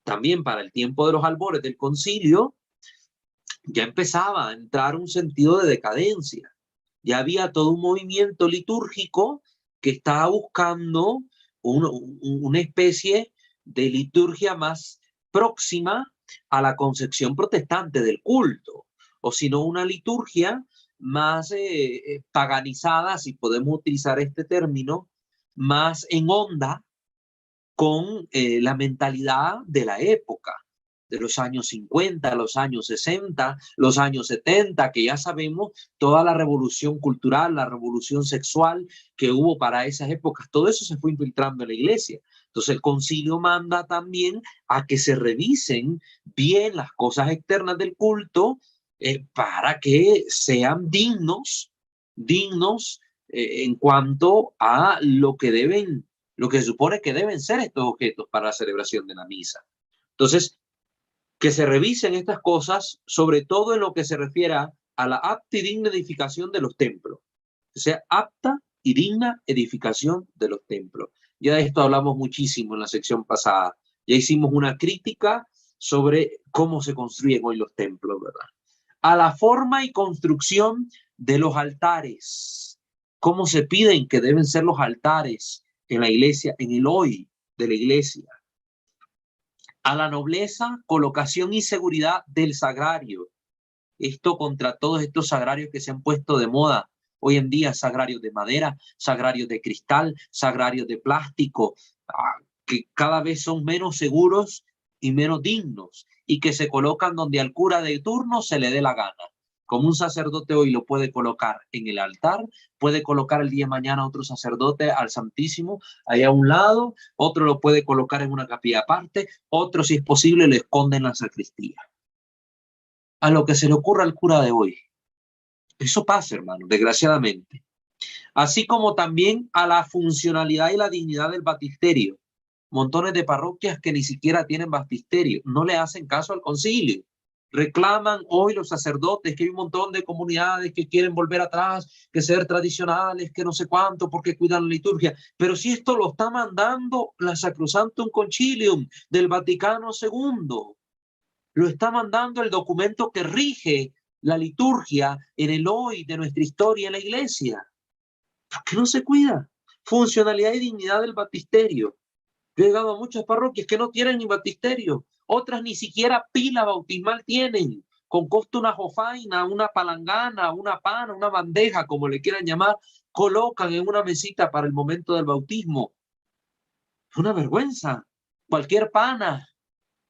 También para el tiempo de los albores del concilio ya empezaba a entrar un sentido de decadencia. Ya había todo un movimiento litúrgico que estaba buscando una especie de liturgia más próxima a la concepción protestante del culto, o sino una liturgia más paganizada, si podemos utilizar este término, más en onda con la mentalidad de la época, de los años 50, los años 60, los años 70, que ya sabemos toda la revolución cultural, la revolución sexual que hubo para esas épocas, todo eso se fue infiltrando en la iglesia. Entonces el concilio manda también a que se revisen bien las cosas externas del culto para que sean dignos en cuanto a lo que se supone que deben ser estos objetos para la celebración de la misa. Entonces, que se revisen estas cosas, sobre todo en lo que se refiere a la apta y digna edificación de los templos. O sea, apta y digna edificación de los templos. Ya de esto hablamos muchísimo en la sección pasada. Ya hicimos una crítica sobre cómo se construyen hoy los templos, ¿verdad? A la forma y construcción de los altares. Cómo se piden que deben ser los altares en la iglesia, en el hoy de la iglesia. A la nobleza, colocación y seguridad del sagrario. Esto contra todos estos sagrarios que se han puesto de moda hoy en día, sagrarios de madera, sagrarios de cristal, sagrarios de plástico, que cada vez son menos seguros y menos dignos, y que se colocan donde al cura de turno se le dé la gana. Como un sacerdote hoy lo puede colocar en el altar, puede colocar el día de mañana otro sacerdote al Santísimo ahí a un lado, otro lo puede colocar en una capilla aparte, otro, si es posible, lo esconde en la sacristía. A lo que se le ocurra al cura de hoy. Eso pasa, hermano, desgraciadamente. Así como también a la funcionalidad y la dignidad del baptisterio. Montones de parroquias que ni siquiera tienen baptisterio, no le hacen caso al concilio. Reclaman hoy los sacerdotes que hay un montón de comunidades que quieren volver atrás, que ser tradicionales, que no sé cuánto, porque cuidan la liturgia. Pero si esto lo está mandando la Sacrosanctum Concilium del Vaticano II, lo está mandando el documento que rige la liturgia en el hoy de nuestra historia en la iglesia. ¿Por qué no se cuida? Funcionalidad y dignidad del baptisterio. Yo he llegado a muchas parroquias que no tienen ni baptisterio. Otras ni siquiera pila bautismal tienen. Con costo una jofaina, una palangana, una pana, una bandeja, como le quieran llamar, colocan en una mesita para el momento del bautismo. Es una vergüenza. Cualquier pana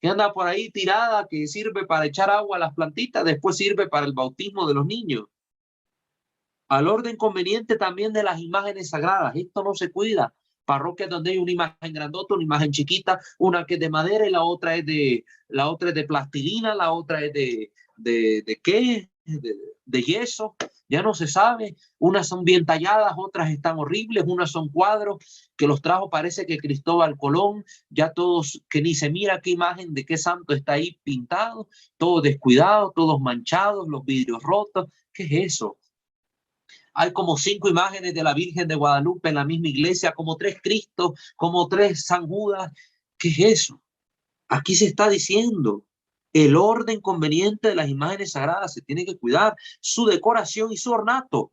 que anda por ahí tirada, que sirve para echar agua a las plantitas, después sirve para el bautismo de los niños. Al orden conveniente también de las imágenes sagradas. Esto no se cuida. Parroquias donde hay una imagen grandota, una imagen chiquita, una que es de madera y la otra es de plastilina, la otra es de ¿qué? De yeso, ya no se sabe. Unas son bien talladas, otras están horribles, unas son cuadros que los trajo, parece que Cristóbal Colón, ya todos, que ni se mira qué imagen de qué santo está ahí pintado, todos descuidados, todos manchados, los vidrios rotos. ¿Qué es eso? Hay como 5 imágenes de la Virgen de Guadalupe en la misma iglesia, como 3 Cristos, como 3 San Judas. ¿Qué es eso? Aquí se está diciendo el orden conveniente de las imágenes sagradas, se tiene que cuidar su decoración y su ornato.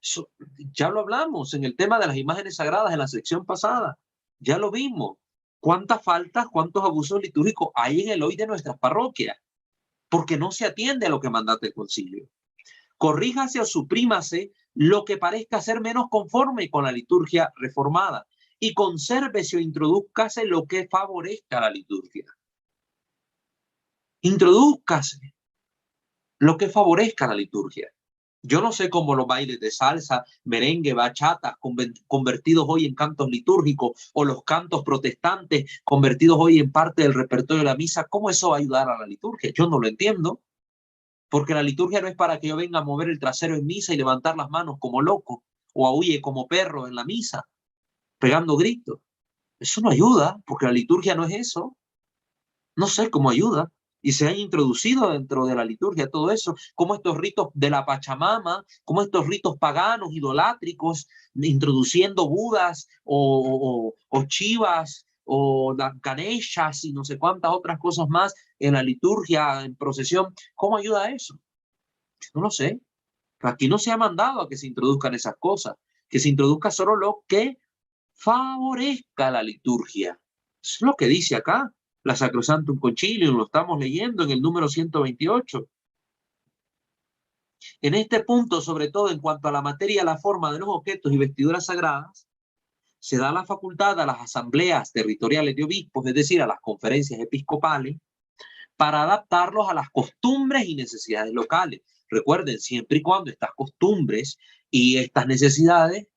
Eso, ya lo hablamos en el tema de las imágenes sagradas en la sección pasada. Ya lo vimos. ¿Cuántas faltas, cuántos abusos litúrgicos hay en el hoy de nuestras parroquias? Porque no se atiende a lo que mandata el concilio. Corríjase o suprímase lo que parezca ser menos conforme con la liturgia reformada y consérvese o introdúzcase lo que favorezca la liturgia. Introdúzcase lo que favorezca la liturgia. Yo no sé cómo los bailes de salsa, merengue, bachata, convertidos hoy en cantos litúrgicos, o los cantos protestantes convertidos hoy en parte del repertorio de la misa, ¿cómo eso va a ayudar a la liturgia? Yo no lo entiendo. Porque la liturgia no es para que yo venga a mover el trasero en misa y levantar las manos como loco o aúlle como perro en la misa, pegando gritos. Eso no ayuda, porque la liturgia no es eso. No sé cómo ayuda. Y se han introducido dentro de la liturgia todo eso, como estos ritos de la Pachamama, como estos ritos paganos, idolátricos, introduciendo budas o chivas o ganeshas y no sé cuántas otras cosas más en la liturgia, en procesión. ¿Cómo ayuda a eso? No lo sé. Aquí no se ha mandado a que se introduzcan esas cosas, que se introduzca solo lo que favorezca la liturgia. Eso es lo que dice acá la Sacrosanctum Concilium, lo estamos leyendo en el número 128. En este punto, sobre todo en cuanto a la materia, la forma de los objetos y vestiduras sagradas, se da la facultad a las asambleas territoriales de obispos, es decir, a las conferencias episcopales, para adaptarlos a las costumbres y necesidades locales. Recuerden, siempre y cuando estas costumbres y estas necesidades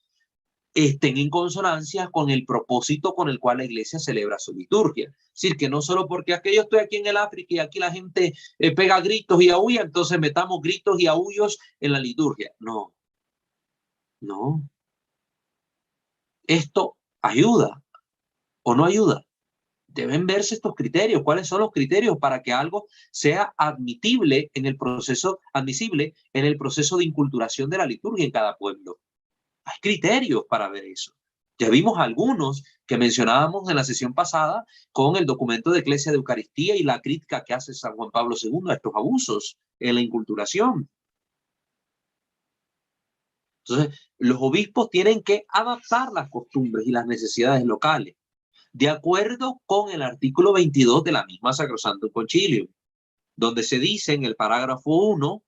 estén en consonancia con el propósito con el cual la iglesia celebra su liturgia. Es decir, que no solo porque yo estoy aquí en el África y aquí la gente pega gritos y aúlla, entonces metamos gritos y aullos en la liturgia. No, no. Esto ayuda o no ayuda. Deben verse estos criterios. ¿Cuáles son los criterios para que algo sea admisible en el proceso de inculturación de la liturgia en cada pueblo? Hay criterios para ver eso. Ya vimos algunos que mencionábamos en la sesión pasada con el documento de Eclesia de Eucaristía y la crítica que hace San Juan Pablo II a estos abusos en la inculturación. Entonces, los obispos tienen que adaptar las costumbres y las necesidades locales, de acuerdo con el artículo 22 de la misma Sacrosanctum Concilium, donde se dice en el parágrafo 1,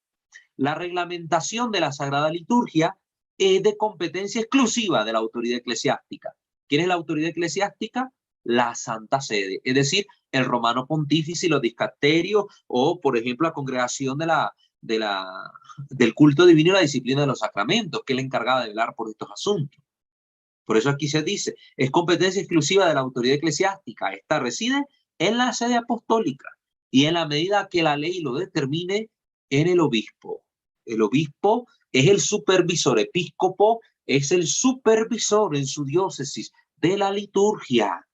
la reglamentación de la Sagrada Liturgia es de competencia exclusiva de la autoridad eclesiástica. ¿Quién es la autoridad eclesiástica? La Santa Sede, es decir, el Romano Pontífice y los dicasterios, o por ejemplo la congregación del culto divino y la disciplina de los sacramentos, que es la encargada de velar por estos asuntos. Por eso aquí se dice, es competencia exclusiva de la autoridad eclesiástica. Esta reside en la sede apostólica y en la medida que la ley lo determine, en el obispo. El obispo es el supervisor, episcopo es el supervisor en su diócesis de la liturgia.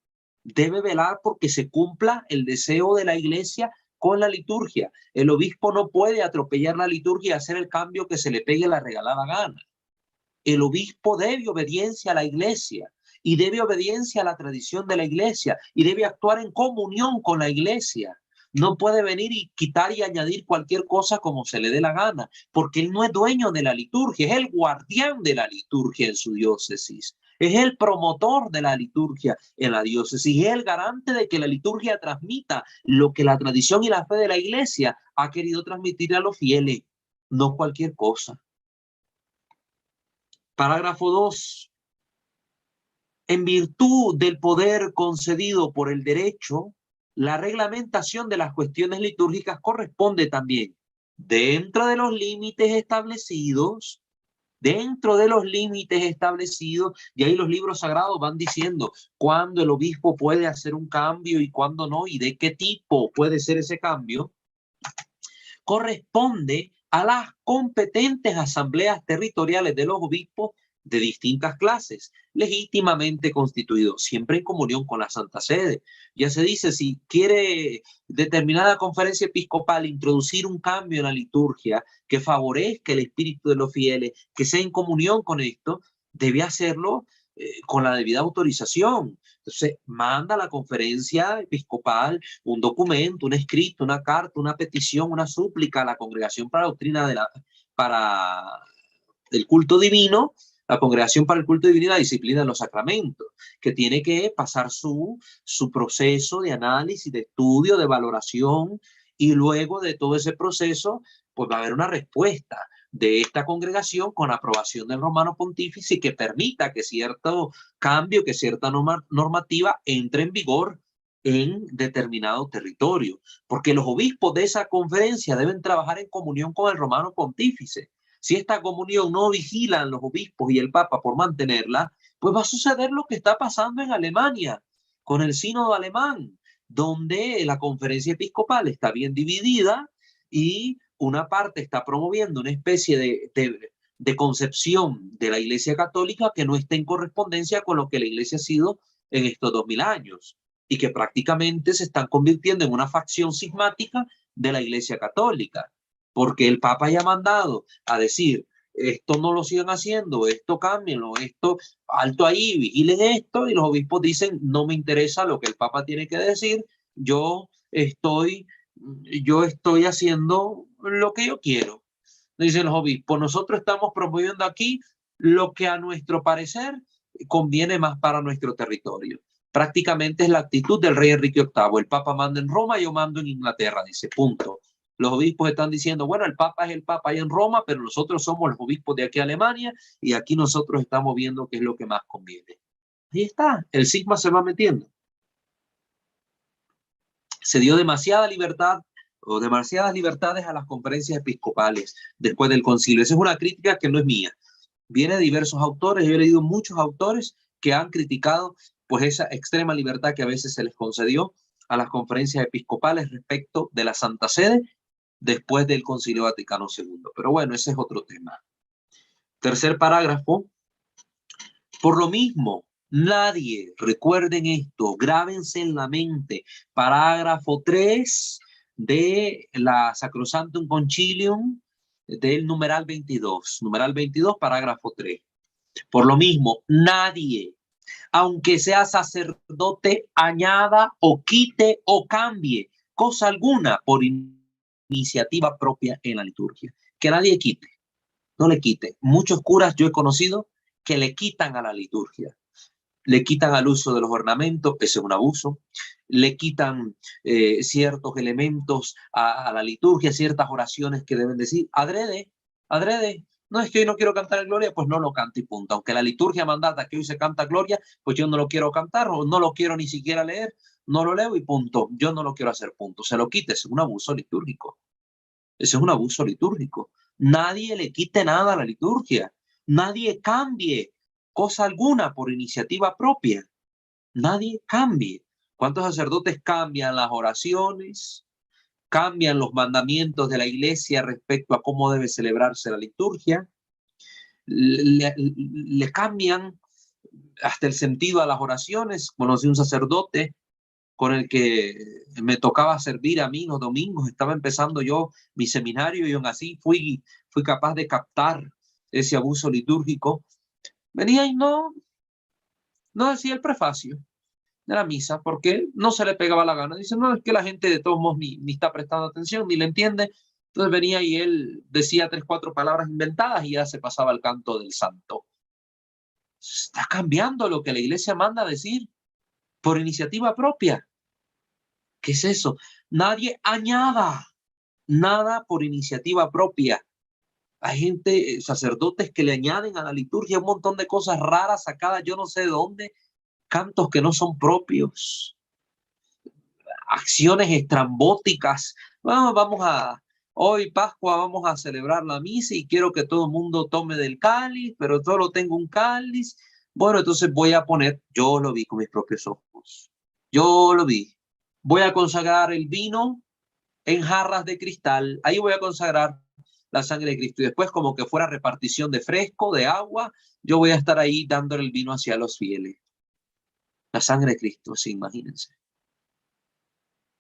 Debe velar porque se cumpla el deseo de la iglesia con la liturgia. El obispo no puede atropellar la liturgia y hacer el cambio que se le pegue la regalada gana. El obispo debe obediencia a la iglesia y debe obediencia a la tradición de la iglesia y debe actuar en comunión con la iglesia. No puede venir y quitar y añadir cualquier cosa como se le dé la gana, porque él no es dueño de la liturgia, es el guardián de la liturgia en su diócesis. Es el promotor de la liturgia en la diócesis, es el garante de que la liturgia transmita lo que la tradición y la fe de la iglesia ha querido transmitir a los fieles, no cualquier cosa. Parágrafo 2. En virtud del poder concedido por el derecho, la reglamentación de las cuestiones litúrgicas corresponde también, dentro de los límites establecidos, dentro de los límites establecidos, y ahí los libros sagrados van diciendo cuándo el obispo puede hacer un cambio y cuándo no, y de qué tipo puede ser ese cambio, corresponde a las competentes asambleas territoriales de los obispos de distintas clases, legítimamente constituidos, siempre en comunión con la Santa Sede. Ya se dice, si quiere determinada conferencia episcopal introducir un cambio en la liturgia que favorezca el espíritu de los fieles, que sea en comunión con esto, debe hacerlo con la debida autorización. Entonces, manda a la conferencia episcopal un documento, un escrito, una carta, una petición, una súplica a la Congregación para la Doctrina para el Culto Divino, la Congregación para el Culto Divino y la Disciplina de los Sacramentos, que tiene que pasar su proceso de análisis, de estudio, de valoración, y luego de todo ese proceso, pues va a haber una respuesta de esta congregación con aprobación del Romano Pontífice y que permita que cierto cambio, que cierta normativa entre en vigor en determinado territorio, porque los obispos de esa conferencia deben trabajar en comunión con el Romano Pontífice. Si esta comunión no vigilan los obispos y el Papa por mantenerla, pues va a suceder lo que está pasando en Alemania con el sínodo alemán, donde la conferencia episcopal está bien dividida y una parte está promoviendo una especie de concepción de la Iglesia Católica que no está en correspondencia con lo que la Iglesia ha sido en estos 2000 años y que prácticamente se están convirtiendo en una facción cismática de la Iglesia Católica, porque el Papa ya ha mandado a decir, esto no lo sigan haciendo, esto cámbienlo, esto, alto ahí, vigilen esto, y los obispos dicen, no me interesa lo que el Papa tiene que decir, yo estoy haciendo lo que yo quiero. Dicen los obispos, nosotros estamos promoviendo aquí lo que a nuestro parecer conviene más para nuestro territorio. Prácticamente es la actitud del rey Enrique VIII. El Papa manda en Roma, yo mando en Inglaterra, dice, punto. Los obispos están diciendo, bueno, el Papa es el Papa allá en Roma, pero nosotros somos los obispos de aquí a Alemania y aquí nosotros estamos viendo qué es lo que más conviene. Ahí está, el cisma se va metiendo. Se dio demasiada libertad o demasiadas libertades a las conferencias episcopales después del concilio. Esa es una crítica que no es mía. Viene de diversos autores, yo he leído muchos autores que han criticado pues esa extrema libertad que a veces se les concedió a las conferencias episcopales respecto de la Santa Sede después del Concilio Vaticano II. Pero bueno, ese es otro tema. Tercer parágrafo. Por lo mismo, nadie, recuerden esto, grábense en la mente, parágrafo 3 de la Sacrosanctum Concilium del numeral 22, parágrafo 3. Por lo mismo, nadie, aunque sea sacerdote, añada o quite o cambie cosa alguna por iniciativa propia en la liturgia. Que nadie quite, no le quite. Muchos curas yo he conocido que le quitan a la liturgia, le quitan al uso de los ornamentos, ese es un abuso, le quitan ciertos elementos a la liturgia, ciertas oraciones que deben decir, adrede, no es que hoy no quiero cantar el Gloria, pues no lo canto y punto. Aunque la liturgia mandata que hoy se canta Gloria, pues yo no lo quiero cantar o no lo quiero ni siquiera leer, no lo leo y punto. Yo no lo quiero hacer, punto. Se lo quite, es un abuso litúrgico. Ese es un abuso litúrgico. Nadie le quite nada a la liturgia. Nadie cambie cosa alguna por iniciativa propia. Nadie cambie. ¿Cuántos sacerdotes cambian las oraciones? Cambian los mandamientos de la iglesia respecto a cómo debe celebrarse la liturgia. Le cambian hasta el sentido a las oraciones. Conocí un sacerdote con el que me tocaba servir a mí los domingos. Estaba empezando yo mi seminario y aún así fui capaz de captar ese abuso litúrgico. Venía y no decía el prefacio de la misa porque no se le pegaba la gana. Dice, no, es que la gente de todos modos ni está prestando atención, ni le entiende. Entonces venía y él decía 3, 4 palabras inventadas y ya se pasaba el canto del santo. Está cambiando lo que la iglesia manda a decir por iniciativa propia. ¿Qué es eso? Nadie añada nada por iniciativa propia. Hay gente, sacerdotes que le añaden a la liturgia un montón de cosas raras sacadas yo no sé de dónde, cantos que no son propios, acciones estrambóticas. Bueno, vamos hoy Pascua vamos a celebrar la misa y quiero que todo el mundo tome del cáliz, pero solo tengo un cáliz. Bueno, entonces voy a poner, yo lo vi con mis propios ojos, yo lo vi. Voy a consagrar el vino en jarras de cristal, ahí voy a consagrar la sangre de Cristo. Y después, como que fuera repartición de fresco, de agua, yo voy a estar ahí dándole el vino hacia los fieles. La sangre de Cristo, sí, imagínense.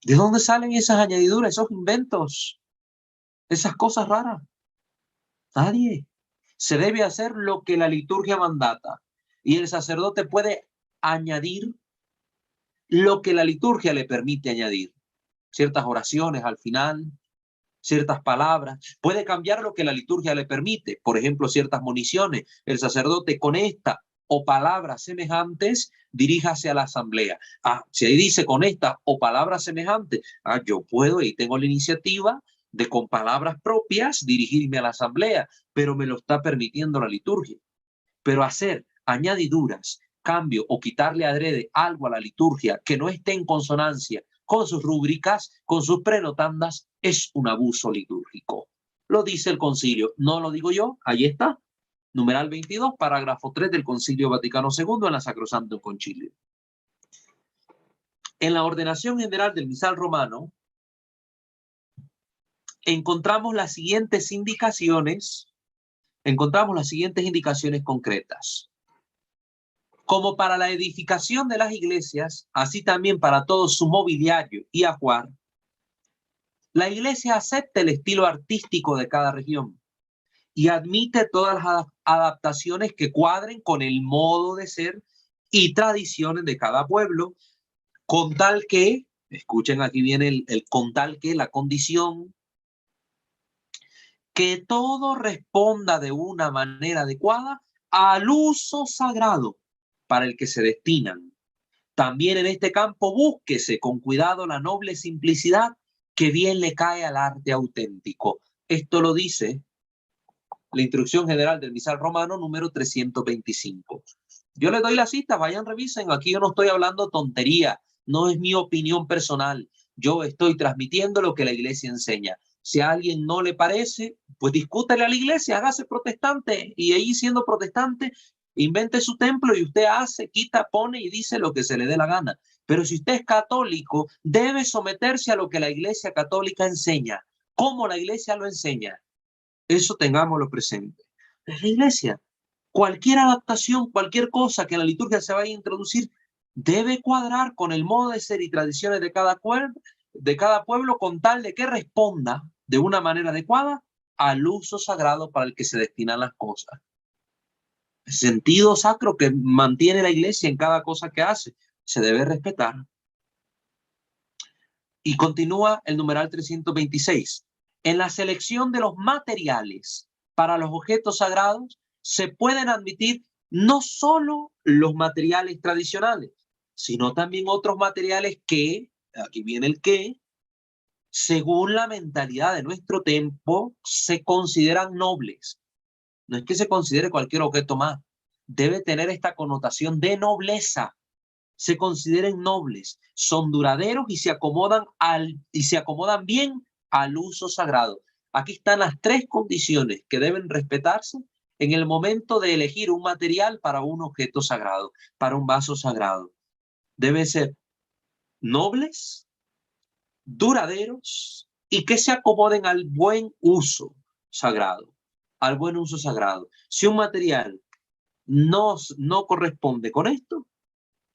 ¿De dónde salen esas añadiduras, esos inventos, esas cosas raras? Nadie. Se debe hacer lo que la liturgia mandata. Y el sacerdote puede añadir lo que la liturgia le permite añadir. Ciertas oraciones al final, ciertas palabras. Puede cambiar lo que la liturgia le permite. Por ejemplo, ciertas moniciones. El sacerdote con esta o palabras semejantes, diríjase a la asamblea. Si ahí dice con esta o palabras semejantes, yo puedo y tengo la iniciativa de con palabras propias dirigirme a la asamblea, pero me lo está permitiendo la liturgia. Pero hacer añadiduras, cambio o quitarle adrede algo a la liturgia que no esté en consonancia con sus rúbricas, con sus prenotandas, es un abuso litúrgico. Lo dice el concilio, no lo digo yo, ahí está. Numeral 22, parágrafo 3 del Concilio Vaticano II en la Sacrosanctum Concilium. En la ordenación general del misal romano, encontramos las siguientes indicaciones concretas. Como para la edificación de las iglesias, así también para todo su mobiliario y ajuar, la iglesia acepta el estilo artístico de cada región y admite todas las adaptaciones que cuadren con el modo de ser y tradiciones de cada pueblo, con tal que, escuchen, aquí viene el con tal que, la condición, que todo responda de una manera adecuada al uso sagrado para el que se destinan. También en este campo búsquese con cuidado la noble simplicidad que bien le cae al arte auténtico. Esto lo dice la Instrucción General del Misal Romano número 325. Yo les doy la cita, vayan, revisen. Aquí yo no estoy hablando tontería, no es mi opinión personal. Yo estoy transmitiendo lo que la iglesia enseña. Si a alguien no le parece, pues discútale a la iglesia, hágase protestante. Y ahí, siendo protestante, invente su templo y usted hace, quita, pone y dice lo que se le dé la gana. Pero si usted es católico, debe someterse a lo que la iglesia católica enseña. ¿Cómo la iglesia lo enseña? Eso tengámoslo presente. Es la iglesia. Cualquier adaptación, cualquier cosa que en la liturgia se vaya a introducir, debe cuadrar con el modo de ser y tradiciones de cada pueblo, con tal de que responda de una manera adecuada al uso sagrado para el que se destinan las cosas. El sentido sacro que mantiene la iglesia en cada cosa que hace se debe respetar. Y continúa el numeral 326. En la selección de los materiales para los objetos sagrados se pueden admitir no solo los materiales tradicionales, sino también otros materiales que, aquí viene el que, según la mentalidad de nuestro tiempo, se consideran nobles. No es que se considere cualquier objeto más, debe tener esta connotación de nobleza. Se consideren nobles, son duraderos y se acomodan bien al uso sagrado. Aquí están las tres condiciones que deben respetarse en el momento de elegir un material para un objeto sagrado, para un vaso sagrado. Deben ser nobles, duraderos y que se acomoden al buen uso sagrado, al buen uso sagrado. Si un material no corresponde con esto,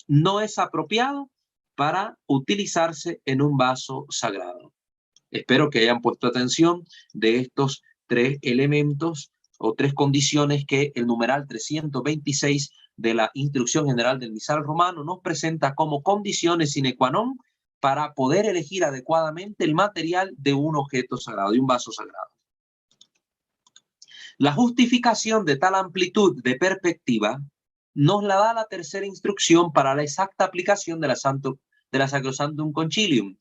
no es apropiado para utilizarse en un vaso sagrado. Espero que hayan puesto atención de estos tres elementos o tres condiciones que el numeral 326 de la Instrucción General del Misal Romano nos presenta como condiciones sine qua non para poder elegir adecuadamente el material de un objeto sagrado, de un vaso sagrado. La justificación de tal amplitud de perspectiva nos la da la tercera instrucción para la exacta aplicación de la Sacrosanctum Concilium,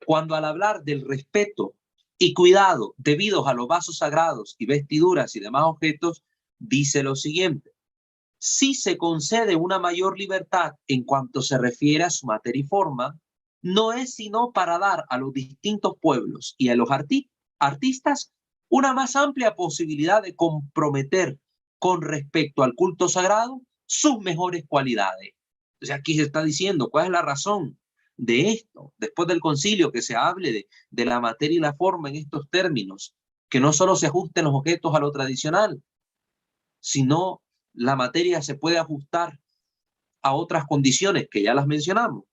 cuando al hablar del respeto y cuidado debidos a los vasos sagrados y vestiduras y demás objetos, dice lo siguiente: si se concede una mayor libertad en cuanto se refiere a su materia y forma, no es sino para dar a los distintos pueblos y a los artistas una más amplia posibilidad de comprometer con respecto al culto sagrado sus mejores cualidades. O sea, aquí se está diciendo cuál es la razón de esto, después del concilio, que se hable de la materia y la forma en estos términos, que no solo se ajusten los objetos a lo tradicional, sino la materia se puede ajustar a otras condiciones que ya las mencionamos.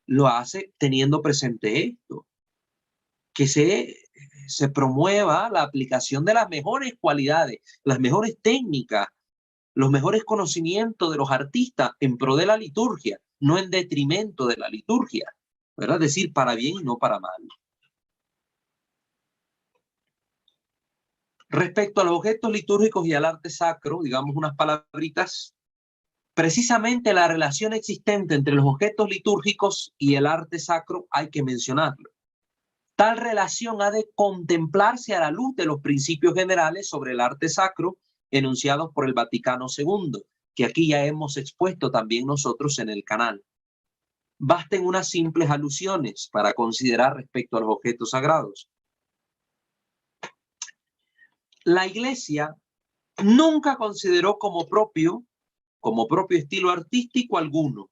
Lo hace teniendo presente esto, que se promueva la aplicación de las mejores cualidades, las mejores técnicas, los mejores conocimientos de los artistas en pro de la liturgia, no en detrimento de la liturgia, ¿verdad? Es decir, para bien y no para mal. Respecto a los objetos litúrgicos y al arte sacro, digamos unas palabritas, precisamente la relación existente entre los objetos litúrgicos y el arte sacro hay que mencionarlo. Tal relación ha de contemplarse a la luz de los principios generales sobre el arte sacro enunciados por el Vaticano II, que aquí ya hemos expuesto también nosotros en el canal. Basten unas simples alusiones para considerar respecto a los objetos sagrados. La Iglesia nunca consideró como propio estilo artístico alguno,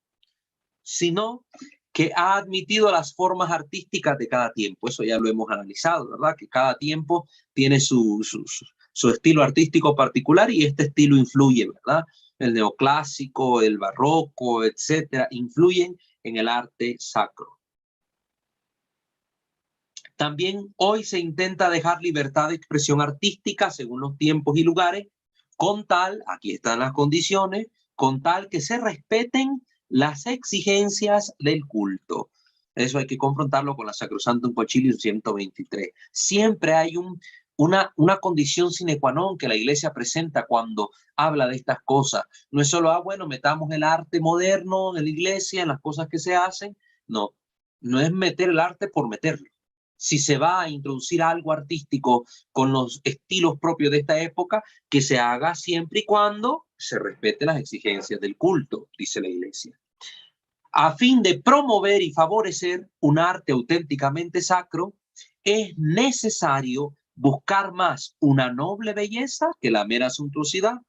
sino que ha admitido las formas artísticas de cada tiempo. Eso ya lo hemos analizado, ¿verdad? Que cada tiempo tiene su estilo artístico particular y este estilo influye, ¿verdad? El neoclásico, el barroco, etcétera, influyen en el arte sacro. También hoy se intenta dejar libertad de expresión artística según los tiempos y lugares, con tal, aquí están las condiciones, con tal que se respeten las exigencias del culto. Eso hay que confrontarlo con la Sacrosanctum Concilium 123. Siempre hay una condición sine qua non que la Iglesia presenta cuando habla de estas cosas. No es solo, bueno, metamos el arte moderno en la Iglesia, en las cosas que se hacen. No, no es meter el arte por meterlo. Si se va a introducir algo artístico con los estilos propios de esta época, que se haga siempre y cuando se respeten las exigencias del culto, dice la Iglesia. A fin de promover y favorecer un arte auténticamente sacro, es necesario buscar más una noble belleza que la mera suntuosidad,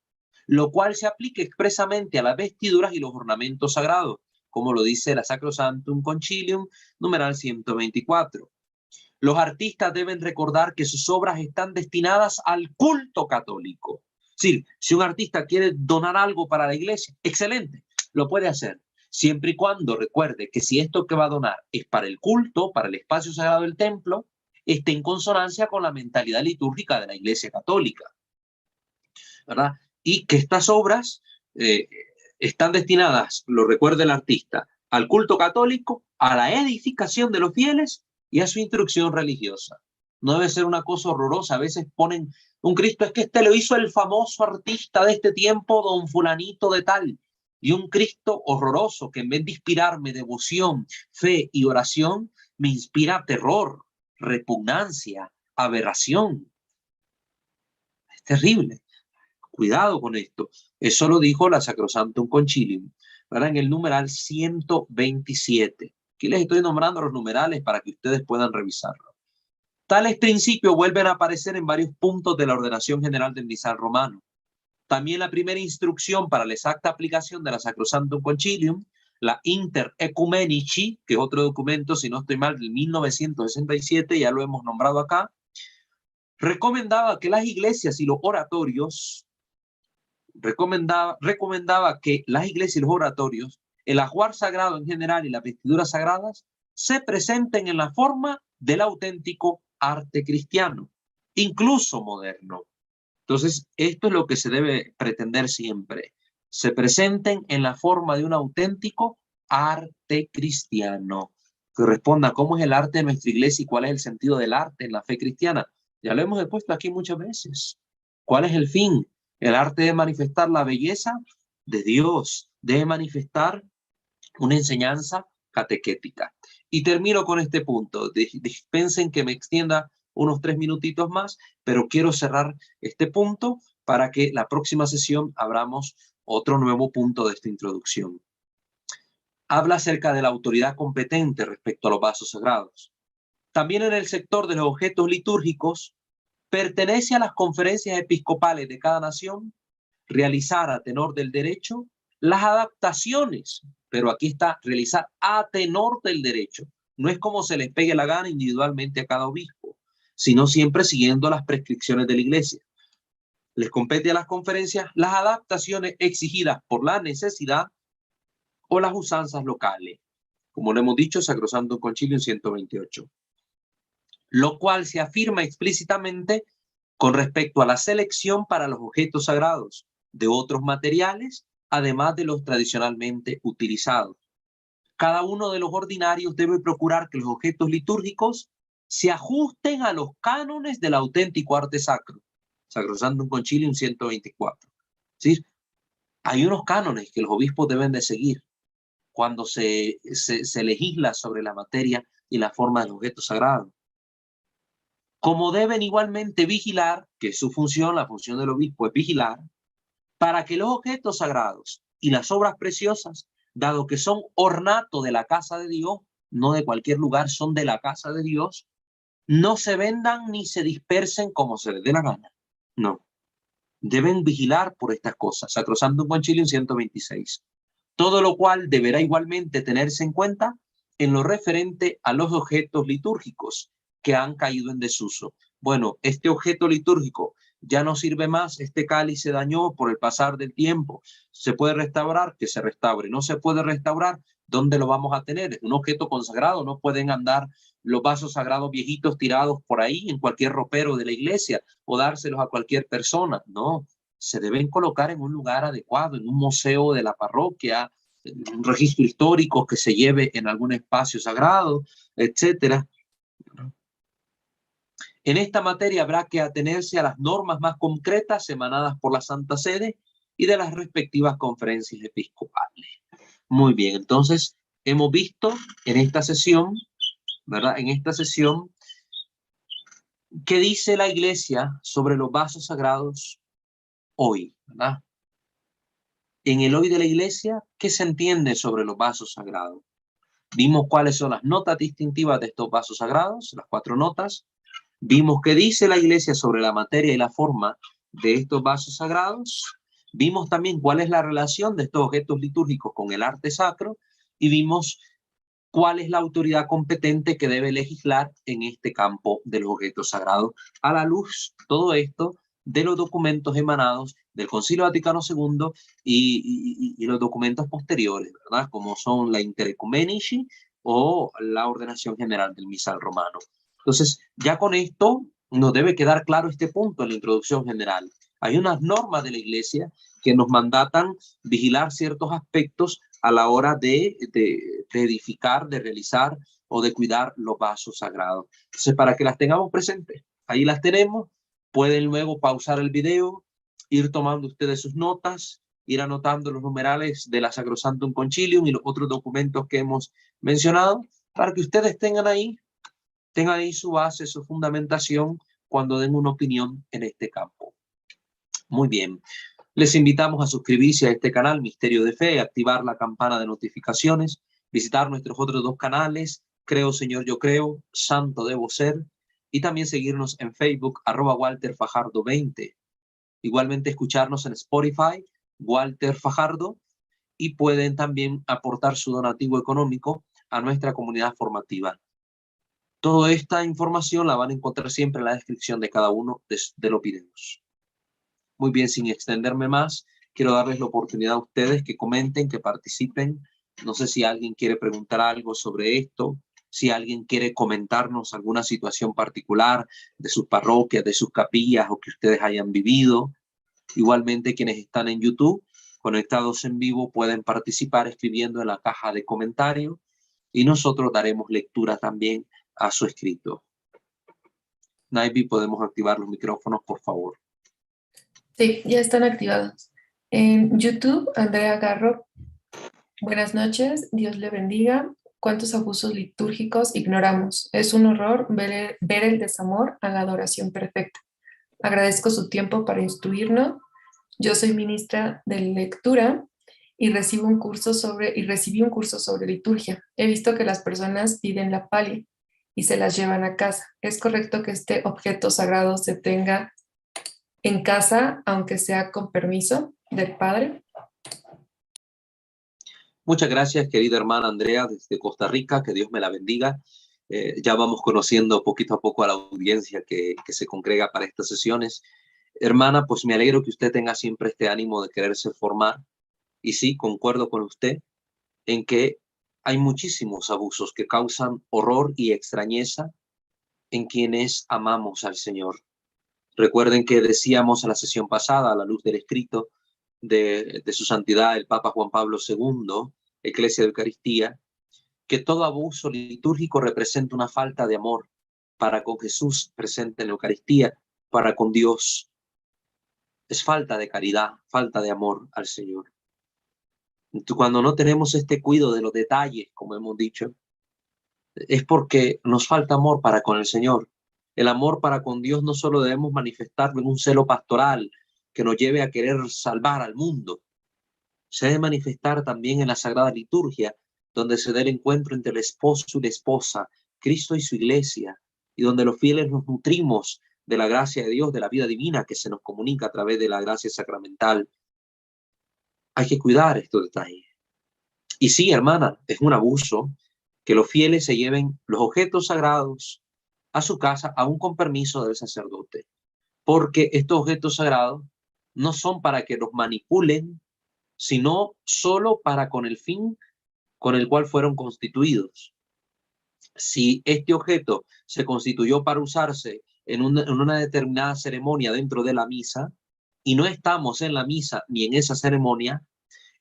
lo cual se aplica expresamente a las vestiduras y los ornamentos sagrados, como lo dice la Sacrosanctum Concilium, numeral 124. Los artistas deben recordar que sus obras están destinadas al culto católico. Es decir, si un artista quiere donar algo para la Iglesia, excelente, lo puede hacer, siempre y cuando recuerde que si esto que va a donar es para el culto, para el espacio sagrado del templo, esté en consonancia con la mentalidad litúrgica de la Iglesia católica, ¿verdad? Y que estas obras están destinadas, lo recuerda el artista, al culto católico, a la edificación de los fieles y a su instrucción religiosa. No debe ser una cosa horrorosa. A veces ponen un Cristo, es que este lo hizo el famoso artista de este tiempo, don fulanito de tal. Y un Cristo horroroso que en vez de inspirarme devoción, fe y oración, me inspira terror, repugnancia, aberración. Es terrible. Cuidado con esto. Eso lo dijo la Sacrosanctum Concilium, ¿verdad? En el numeral 127. Aquí les estoy nombrando los numerales para que ustedes puedan revisarlo. Tales principios vuelven a aparecer en varios puntos de la ordenación general del misal romano. También la primera instrucción para la exacta aplicación de la Sacrosanctum Concilium, la Inter Ecumenici, que es otro documento, si no estoy mal, del 1967, ya lo hemos nombrado acá, recomendaba que las iglesias y los oratorios, recomendaba que las iglesias y los oratorios, el ajuar sagrado en general y las vestiduras sagradas, se presenten en la forma del auténtico arte cristiano, incluso moderno. Entonces, esto es lo que se debe pretender siempre. Se presenten en la forma de un auténtico arte cristiano, que responda a cómo es el arte de nuestra iglesia y cuál es el sentido del arte en la fe cristiana. Ya lo hemos expuesto aquí muchas veces. ¿Cuál es el fin? El arte de manifestar la belleza de Dios, de manifestar una enseñanza catequética. Y termino con este punto. Dispensen que me extienda unos 3 minutitos más, pero quiero cerrar este punto para que la próxima sesión abramos otro nuevo punto de esta introducción. Habla acerca de la autoridad competente respecto a los vasos sagrados. También en el sector de los objetos litúrgicos, pertenece a las conferencias episcopales de cada nación realizar a tenor del derecho las adaptaciones, pero aquí está realizar a tenor del derecho. No es como se les pegue la gana individualmente a cada obispo, sino siempre siguiendo las prescripciones de la Iglesia. Les compete a las conferencias las adaptaciones exigidas por la necesidad o las usanzas locales, como lo hemos dicho, Sacrosanto Concilio 128, lo cual se afirma explícitamente con respecto a la selección para los objetos sagrados de otros materiales, además de los tradicionalmente utilizados. Cada uno de los ordinarios debe procurar que los objetos litúrgicos se ajusten a los cánones del auténtico arte sacro. Sacrosanto Concilium 124. ¿Sí? Hay unos cánones que los obispos deben de seguir cuando se legisla sobre la materia y la forma del objeto sagrado. Como deben igualmente vigilar, que es su función, la función del obispo es vigilar, para que los objetos sagrados y las obras preciosas, dado que son ornato de la casa de Dios, no de cualquier lugar, son de la casa de Dios, no se vendan ni se dispersen como se les dé la gana. No. Deben vigilar por estas cosas. Sacrosanto Concilium 126. Todo lo cual deberá igualmente tenerse en cuenta en lo referente a los objetos litúrgicos que han caído en desuso. Bueno, este objeto litúrgico ya no sirve más, este cáliz se dañó por el pasar del tiempo. ¿Se puede restaurar? Que se restaure. ¿No se puede restaurar? ¿Dónde lo vamos a tener? Un objeto consagrado, no pueden andar los vasos sagrados viejitos tirados por ahí en cualquier ropero de la iglesia o dárselos a cualquier persona. No, se deben colocar en un lugar adecuado, en un museo de la parroquia, en un registro histórico que se lleve en algún espacio sagrado, etcétera. En esta materia habrá que atenerse a las normas más concretas emanadas por la Santa Sede y de las respectivas conferencias episcopales. Muy bien, entonces hemos visto en esta sesión, ¿verdad? En esta sesión, ¿qué dice la Iglesia sobre los vasos sagrados hoy, ¿verdad? En el hoy de la Iglesia, ¿qué se entiende sobre los vasos sagrados? Vimos cuáles son las notas distintivas de estos vasos sagrados, las 4 notas. Vimos qué dice la Iglesia sobre la materia y la forma de estos vasos sagrados. Vimos también cuál es la relación de estos objetos litúrgicos con el arte sacro y vimos cuál es la autoridad competente que debe legislar en este campo de los objetos sagrados a la luz, todo esto, de los documentos emanados del Concilio Vaticano II y los documentos posteriores, ¿verdad? Como son la Interecumenici o la Ordenación General del Misal Romano. Entonces, ya con esto nos debe quedar claro este punto en la introducción general. Hay unas normas de la Iglesia que nos mandatan vigilar ciertos aspectos a la hora de edificar, de realizar o de cuidar los vasos sagrados. Entonces, para que las tengamos presentes, ahí las tenemos. Pueden luego pausar el video, ir tomando ustedes sus notas, ir anotando los numerales de la Sacrosantum Concilium y los otros documentos que hemos mencionado, para que ustedes tengan ahí su base, su fundamentación cuando den una opinión en este campo. Muy bien. Les invitamos a suscribirse a este canal Misterio de Fe, activar la campana de notificaciones, visitar nuestros otros 2 canales, Creo Señor Yo Creo, Santo Debo Ser, y también seguirnos en Facebook, @WalterFajardo20. Igualmente escucharnos en Spotify, Walter Fajardo, y pueden también aportar su donativo económico a nuestra comunidad formativa. Toda esta información la van a encontrar siempre en la descripción de cada uno de los videos. Muy bien, sin extenderme más, quiero darles la oportunidad a ustedes que comenten, que participen. No sé si alguien quiere preguntar algo sobre esto, si alguien quiere comentarnos alguna situación particular de sus parroquias, de sus capillas o que ustedes hayan vivido. Igualmente, quienes están en YouTube, conectados en vivo, pueden participar escribiendo en la caja de comentarios y nosotros daremos lectura también a su escrito. Naivi, ¿podemos activar los micrófonos, por favor? Sí, ya están activados. En YouTube, Andrea Garro. Buenas noches, Dios le bendiga. ¿Cuántos abusos litúrgicos ignoramos? Es un horror ver el desamor a la adoración perfecta. Agradezco su tiempo para instruirnos. Yo soy ministra de lectura y recibí un curso sobre liturgia. He visto que las personas piden la palia y se las llevan a casa. ¿Es correcto que este objeto sagrado se tenga en casa, aunque sea con permiso del padre? Muchas gracias, querida hermana Andrea, desde Costa Rica, que Dios me la bendiga. Ya vamos conociendo poquito a poco a la audiencia que se congrega para estas sesiones. Hermana, pues me alegro que usted tenga siempre este ánimo de quererse formar. Y sí, concuerdo con usted en que hay muchísimos abusos que causan horror y extrañeza en quienes amamos al Señor. Recuerden que decíamos a la sesión pasada, a la luz del escrito de su santidad el Papa Juan Pablo II, Eclesia de Eucaristía, que todo abuso litúrgico representa una falta de amor para con Jesús presente en la Eucaristía, para con Dios. Es falta de caridad, falta de amor al Señor. Cuando no tenemos este cuidado de los detalles, como hemos dicho, es porque nos falta amor para con el Señor. El amor para con Dios no solo debemos manifestarlo en un celo pastoral que nos lleve a querer salvar al mundo, se debe manifestar también en la Sagrada Liturgia, donde se da el encuentro entre el esposo y la esposa, Cristo y su iglesia, y donde los fieles nos nutrimos de la gracia de Dios, de la vida divina que se nos comunica a través de la gracia sacramental. Hay que cuidar estos detalles. Y sí, hermana, es un abuso que los fieles se lleven los objetos sagrados a su casa, aún con permiso del sacerdote, porque estos objetos sagrados no son para que los manipulen, sino solo para con el fin con el cual fueron constituidos. Si este objeto se constituyó para usarse en una determinada ceremonia dentro de la misa, y no estamos en la misa ni en esa ceremonia,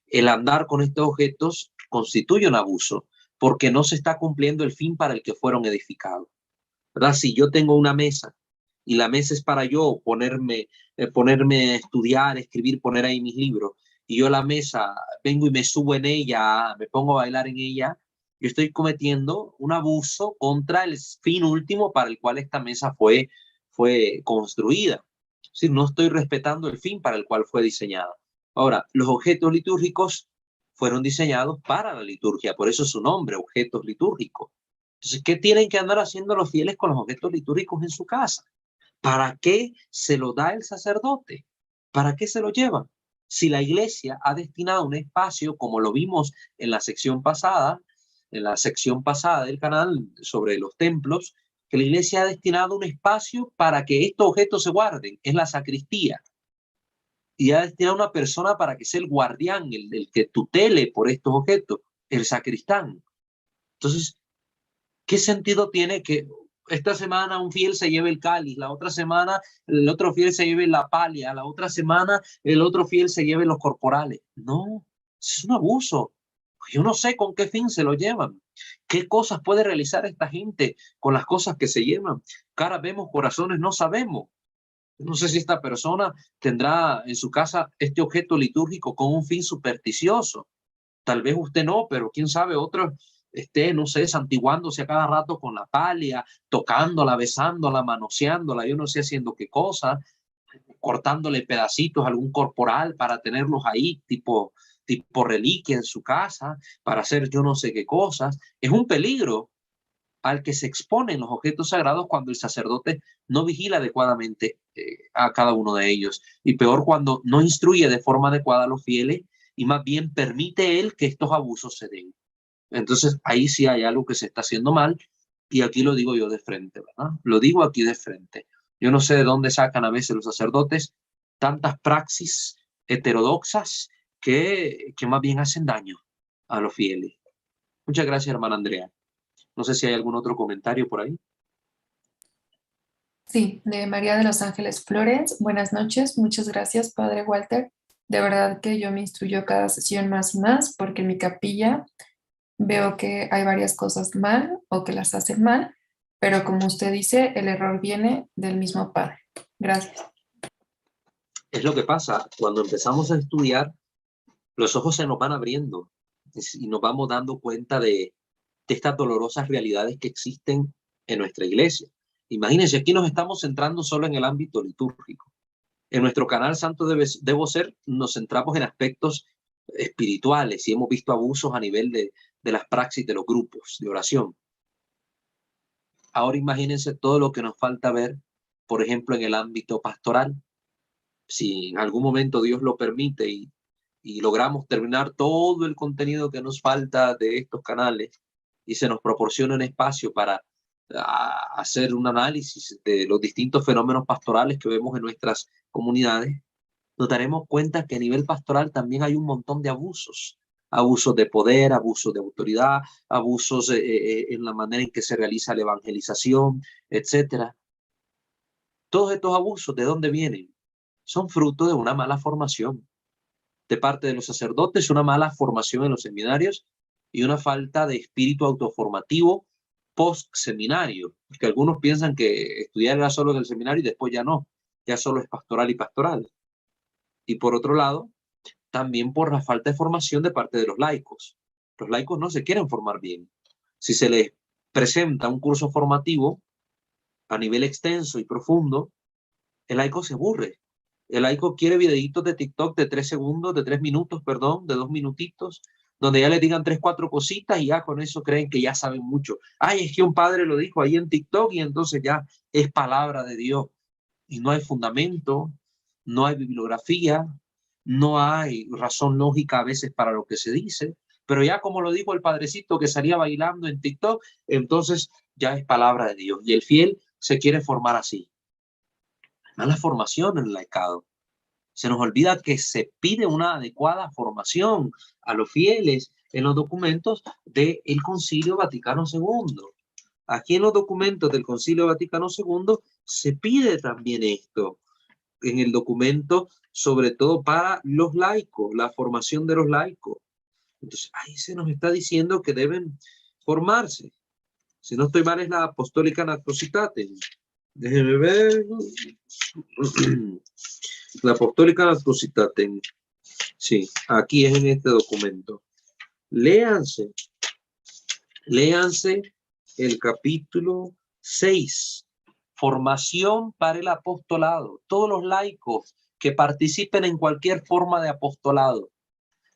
el andar con estos objetos constituye un abuso, porque no se está cumpliendo el fin para el que fueron edificados, ¿verdad? Si yo tengo una mesa y la mesa es para yo ponerme a estudiar, escribir, poner ahí mis libros, y yo la mesa vengo y me subo en ella, me pongo a bailar en ella, yo estoy cometiendo un abuso contra el fin último para el cual esta mesa fue construida. Es decir, no estoy respetando el fin para el cual fue diseñada. Ahora, los objetos litúrgicos fueron diseñados para la liturgia, por eso su nombre, objetos litúrgicos. Entonces, ¿qué tienen que andar haciendo los fieles con los objetos litúrgicos en su casa? ¿Para qué se lo da el sacerdote? ¿Para qué se lo llevan? Si la iglesia ha destinado un espacio, como lo vimos en la sección pasada del canal sobre los templos, que la iglesia ha destinado un espacio para que estos objetos se guarden, es la sacristía. Y ha destinado una persona para que sea el guardián, el que tutele por estos objetos, el sacristán. Entonces, ¿qué sentido tiene que esta semana un fiel se lleve el cáliz, la otra semana el otro fiel se lleve la palia, la otra semana el otro fiel se lleve los corporales? No, es un abuso. Yo no sé con qué fin se lo llevan. ¿Qué cosas puede realizar esta gente con las cosas que se llevan? Caras vemos, corazones no sabemos. No sé si esta persona tendrá en su casa este objeto litúrgico con un fin supersticioso. Tal vez usted no, pero quién sabe, otro esté, no sé, santiguándose a cada rato con la palia, tocándola, besándola, manoseándola, yo no sé haciendo qué cosa, cortándole pedacitos a algún corporal para tenerlos ahí, tipo reliquia en su casa, para hacer yo no sé qué cosas. Es un peligro al que se exponen los objetos sagrados cuando el sacerdote no vigila adecuadamente a cada uno de ellos. Y peor cuando no instruye de forma adecuada a los fieles y más bien permite él que estos abusos se den. Entonces ahí sí hay algo que se está haciendo mal y aquí lo digo yo de frente, ¿verdad? Lo digo aquí de frente. Yo no sé de dónde sacan a veces los sacerdotes tantas praxis heterodoxas que más bien hacen daño a los fieles. Muchas gracias, hermana Andrea. No sé si hay algún otro comentario por ahí. Sí, de María de los Ángeles Flores. Buenas noches, muchas gracias, Padre Walter. De verdad que yo me instruyo cada sesión más y más porque en mi capilla veo que hay varias cosas mal o que las hacen mal, pero como usted dice, el error viene del mismo Padre. Gracias. Es lo que pasa, cuando empezamos a estudiar, los ojos se nos van abriendo y nos vamos dando cuenta de estas dolorosas realidades que existen en nuestra iglesia. Imagínense, aquí nos estamos centrando solo en el ámbito litúrgico. En nuestro canal Santo Debo Ser nos centramos en aspectos espirituales y hemos visto abusos a nivel de las praxis de los grupos de oración. Ahora imagínense todo lo que nos falta ver, por ejemplo, en el ámbito pastoral. Si en algún momento Dios lo permite y logramos terminar todo el contenido que nos falta de estos canales y se nos proporciona un espacio para hacer un análisis de los distintos fenómenos pastorales que vemos en nuestras comunidades, nos daremos cuenta que a nivel pastoral también hay un montón de abusos. Abusos de poder, abusos de autoridad, abusos en la manera en que se realiza la evangelización, etcétera. Todos estos abusos, ¿de dónde vienen? Son fruto de una mala formación de parte de los sacerdotes, una mala formación en los seminarios y una falta de espíritu autoformativo post-seminario, porque algunos piensan que estudiar era solo en el seminario y después ya no, ya solo es pastoral y pastoral. Y por otro lado, también por la falta de formación de parte de los laicos. Los laicos no se quieren formar bien. Si se les presenta un curso formativo a nivel extenso y profundo, el laico se aburre. El laico quiere videitos de TikTok de 3 segundos, de 3 minutos, perdón, de 2 minutitos, donde ya le digan 3, 4 cositas y ya con eso creen que ya saben mucho. Ay, es que un padre lo dijo ahí en TikTok y entonces ya es palabra de Dios. Y no hay fundamento, no hay bibliografía, no hay razón lógica a veces para lo que se dice, pero ya como lo dijo el padrecito que salía bailando en TikTok, entonces ya es palabra de Dios. Y el fiel se quiere formar así. Mala formación en el laicado. Se nos olvida que se pide una adecuada formación a los fieles en los documentos del Concilio Vaticano II. Aquí en los documentos del Concilio Vaticano II se pide también esto, en el documento, sobre todo para los laicos, la formación de los laicos. Entonces, ahí se nos está diciendo que deben formarse. Si no estoy mal, es la Apostólica Nactositatem. Déjenme ver. La Apostólica Nactositatem. Sí, aquí es en este documento. Léanse el capítulo 6. Formación para el apostolado. Todos los laicos que participen en cualquier forma de apostolado.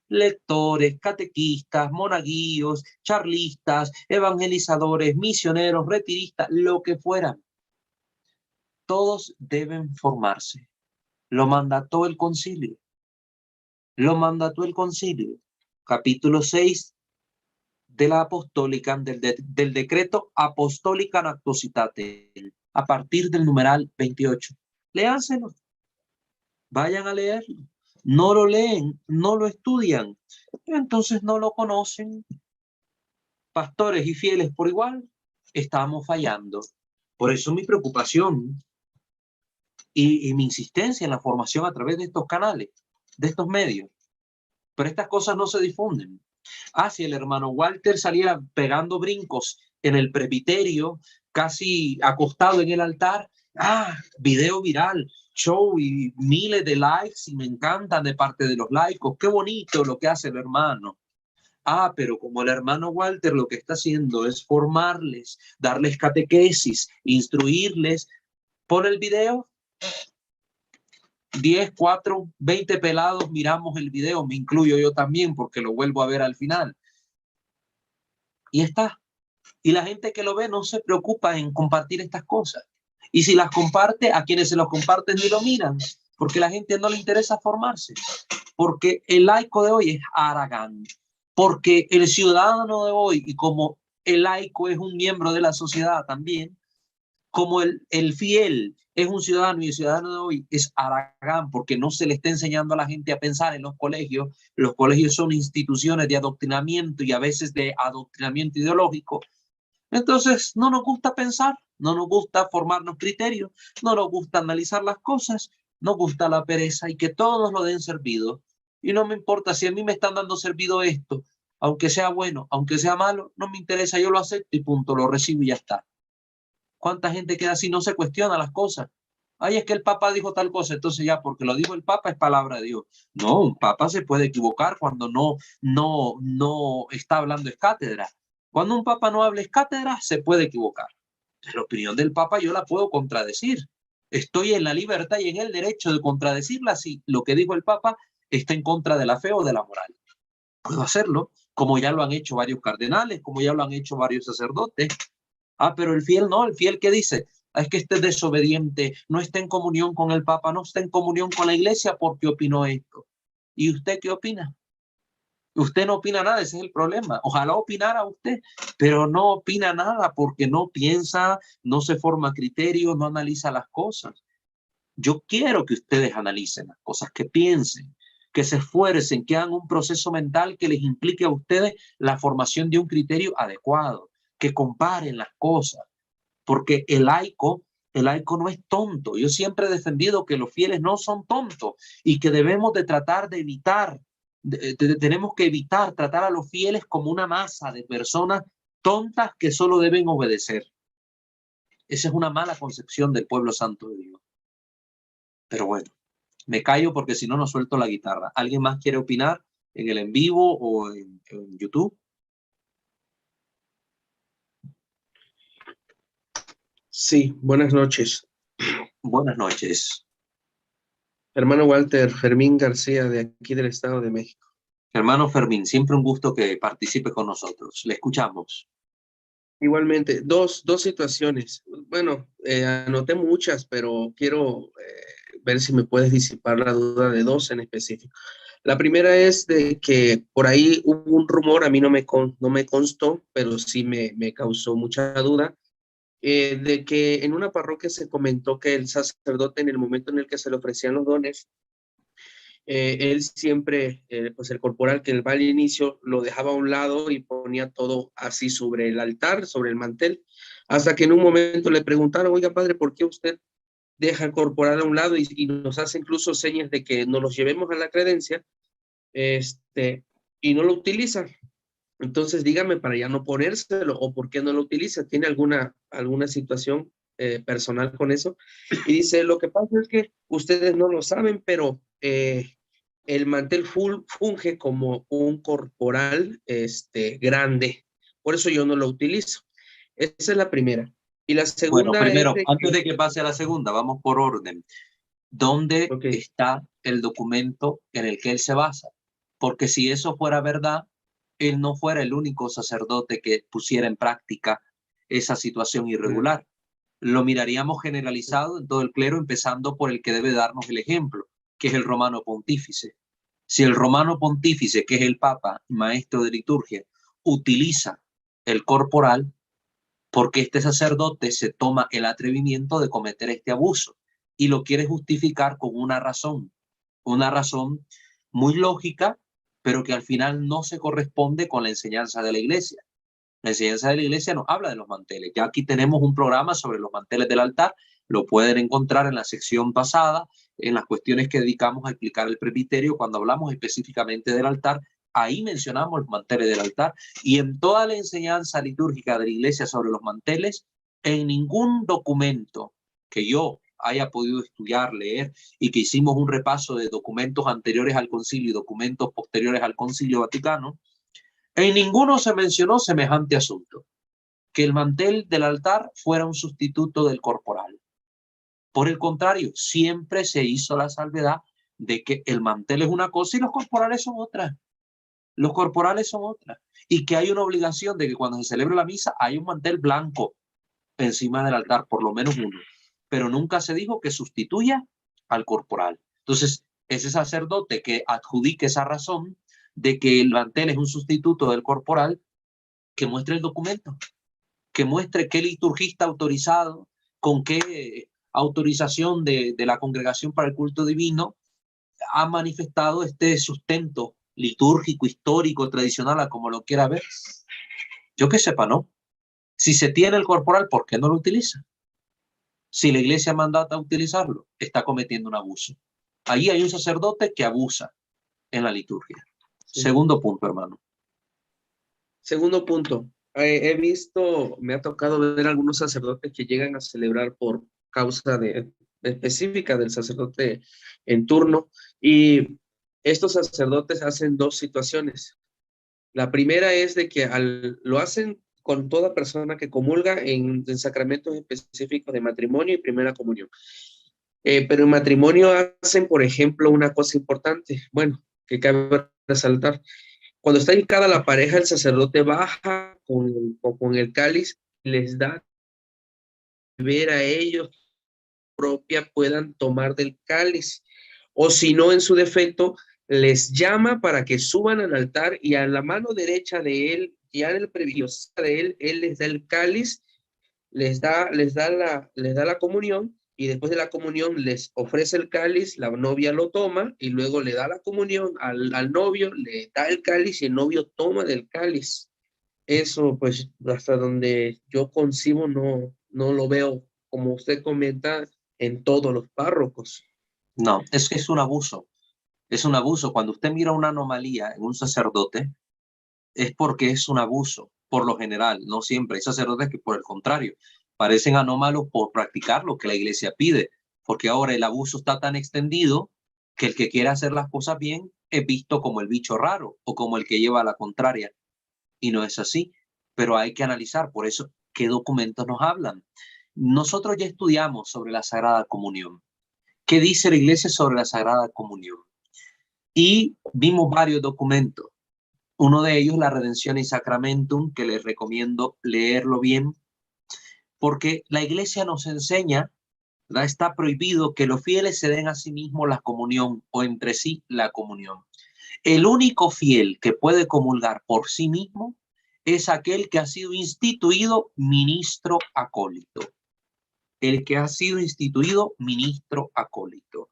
Lectores, catequistas, monaguillos, charlistas, evangelizadores, misioneros, retiristas, lo que fueran. Todos deben formarse. Lo mandató el concilio. Lo mandató el concilio. Capítulo 6 de la apostólica, del decreto Apostólica Nactositatem, a partir del numeral 28. Léanselo. Vayan a leerlo. No lo leen, no lo estudian, entonces no lo conocen. Pastores y fieles por igual, estamos fallando. Por eso mi preocupación y mi insistencia en la formación a través de estos canales, de estos medios. Pero estas cosas no se difunden. Si el hermano Walter salía pegando brincos en el presbiterio, casi acostado en el altar, video viral, show y miles de likes y me encantan de parte de los laicos. Qué bonito lo que hace el hermano. Pero como el hermano Walter lo que está haciendo es formarles, darles catequesis, instruirles, pon el video. 10, 4, 20 pelados miramos el video, me incluyo yo también porque lo vuelvo a ver al final. Y está. Y la gente que lo ve no se preocupa en compartir estas cosas. Y si las comparte, a quienes se los comparten ni lo miran, porque a la gente no le interesa formarse. Porque el laico de hoy es haragán. Porque el ciudadano de hoy, y como el laico es un miembro de la sociedad también, como el fiel es un ciudadano y el ciudadano de hoy es haragán porque no se le está enseñando a la gente a pensar en los colegios. Los colegios son instituciones de adoctrinamiento y a veces de adoctrinamiento ideológico. Entonces no nos gusta pensar, no nos gusta formarnos criterios, no nos gusta analizar las cosas, nos gusta la pereza y que todos lo den servido. Y no me importa si a mí me están dando servido esto, aunque sea bueno, aunque sea malo, no me interesa, yo lo acepto y punto, lo recibo y ya está. ¿Cuánta gente queda así? No se cuestiona las cosas. Es que el Papa dijo tal cosa, entonces ya porque lo dijo el Papa es palabra de Dios. No, un Papa se puede equivocar cuando no está hablando es cátedra. Cuando un Papa no habla es cátedra, se puede equivocar. La opinión del Papa yo la puedo contradecir. Estoy en la libertad y en el derecho de contradecirla si lo que dijo el Papa está en contra de la fe o de la moral. Puedo hacerlo, como ya lo han hecho varios cardenales, como ya lo han hecho varios sacerdotes. Ah, pero el fiel no, el fiel, ¿qué dice? Ah, es que este es desobediente, no está en comunión con el Papa, no está en comunión con la iglesia porque opinó esto. ¿Y usted qué opina? Usted no opina nada, ese es el problema. Ojalá opinara usted, pero no opina nada porque no piensa, no se forma criterio, no analiza las cosas. Yo quiero que ustedes analicen las cosas, que piensen, que se esfuercen, que hagan un proceso mental que les implique a ustedes la formación de un criterio adecuado, que comparen las cosas, porque el laico no es tonto. Yo siempre he defendido que los fieles no son tontos y que debemos de tratar de evitar, tenemos que evitar tratar a los fieles como una masa de personas tontas que solo deben obedecer. Esa es una mala concepción del pueblo santo de Dios. Pero bueno, me callo porque si no, no suelto la guitarra. ¿Alguien más quiere opinar en el en vivo o en YouTube? Sí, buenas noches. Buenas noches. Hermano Walter, Fermín García, de aquí del Estado de México. Hermano Fermín, siempre un gusto que participe con nosotros. Le escuchamos. Igualmente, dos situaciones. Bueno, anoté muchas, pero quiero ver si me puedes disipar la duda de dos en específico. La primera es de que por ahí hubo un rumor, a mí no me constó, pero sí me causó mucha duda, de que en una parroquia se comentó que el sacerdote, en el momento en el que se le ofrecían los dones, él siempre, pues el corporal que va al inicio, lo dejaba a un lado y ponía todo así sobre el altar, sobre el mantel, hasta que en un momento le preguntaron: oiga, padre, ¿por qué usted deja el corporal a un lado y nos hace incluso señas de que nos los llevemos a la credencia, y no lo utiliza? Entonces dígame, para ya no ponérselo, o por qué no lo utiliza, ¿tiene alguna situación personal con eso? Y dice: lo que pasa es que ustedes no lo saben, pero el mantel funge como un corporal grande, por eso yo no lo utilizo. Esa es la primera. Y la Bueno, segunda es primero, de antes que... de que pase a la segunda, vamos por orden. ¿Dónde Ok. está el documento en el que él se basa? Porque si eso fuera verdad, él no fuera el único sacerdote que pusiera en práctica esa situación irregular. Lo miraríamos generalizado en todo el clero, empezando por el que debe darnos el ejemplo, que es el romano pontífice. Si el romano pontífice, que es el papa, maestro de liturgia, utiliza el corporal, porque este sacerdote se toma el atrevimiento de cometer este abuso y lo quiere justificar con una razón muy lógica, pero que al final no se corresponde con la enseñanza de la iglesia. La enseñanza de la iglesia nos habla de los manteles. Ya aquí tenemos un programa sobre los manteles del altar, lo pueden encontrar en la sección pasada, en las cuestiones que dedicamos a explicar el presbiterio, cuando hablamos específicamente del altar. Ahí mencionamos los manteles del altar, y en toda la enseñanza litúrgica de la iglesia sobre los manteles, en ningún documento que yo haya podido estudiar, leer, y que hicimos un repaso de documentos anteriores al concilio y documentos posteriores al concilio vaticano, en ninguno se mencionó semejante asunto, que el mantel del altar fuera un sustituto del corporal. Por el contrario, siempre se hizo la salvedad de que el mantel es una cosa y los corporales son otra. Los corporales son otras. Y que hay una obligación de que cuando se celebre la misa hay un mantel blanco encima del altar, por lo menos uno. Pero nunca se dijo que sustituya al corporal. Entonces, ese sacerdote que adjudique esa razón de que el mantel es un sustituto del corporal, que muestre el documento, que muestre qué liturgista autorizado, con qué autorización de la Congregación para el Culto Divino ha manifestado este sustento litúrgico, histórico, tradicional, a como lo quiera ver. Yo que sepa, ¿no? Si se tiene el corporal, ¿por qué no lo utiliza? Si la iglesia mandata a utilizarlo, está cometiendo un abuso. Ahí hay un sacerdote que abusa en la liturgia. Sí. Segundo punto, hermano. Segundo punto. He visto, me ha tocado ver algunos sacerdotes que llegan a celebrar por causa específica del sacerdote en turno, y estos sacerdotes hacen dos situaciones. La primera es de que lo hacen con toda persona que comulga en sacramentos específicos de matrimonio y primera comunión. Pero en matrimonio hacen, por ejemplo, una cosa importante, bueno, que cabe resaltar. Cuando está hincada la pareja, el sacerdote baja con el cáliz les da ver a ellos propia puedan tomar del cáliz, o si no, en su defecto, les llama para que suban al altar y a la mano derecha de él, ya en el previo de él, él les da el cáliz, les da la comunión, y después de la comunión les ofrece el cáliz, la novia lo toma y luego le da la comunión al novio, le da el cáliz y el novio toma del cáliz. Eso, pues, hasta donde yo concibo, no lo veo, como usted comenta, en todos los párrocos. No, es que es un abuso. Es un abuso. Cuando usted mira una anomalía en un sacerdote, es porque es un abuso, por lo general, no siempre. Hay sacerdotes que, por el contrario, parecen anómalos por practicar lo que la iglesia pide, porque ahora el abuso está tan extendido que el que quiere hacer las cosas bien es visto como el bicho raro o como el que lleva a la contraria. Y no es así, pero hay que analizar por eso qué documentos nos hablan. Nosotros ya estudiamos sobre la Sagrada Comunión. ¿Qué dice la iglesia sobre la Sagrada Comunión? Y vimos varios documentos. Uno de ellos, la Redención y Sacramentum, que les recomiendo leerlo bien, porque la iglesia nos enseña, ¿verdad? Está prohibido que los fieles se den a sí mismos la comunión o entre sí la comunión. El único fiel que puede comulgar por sí mismo es aquel que ha sido instituido ministro acólito. El que ha sido instituido ministro acólito.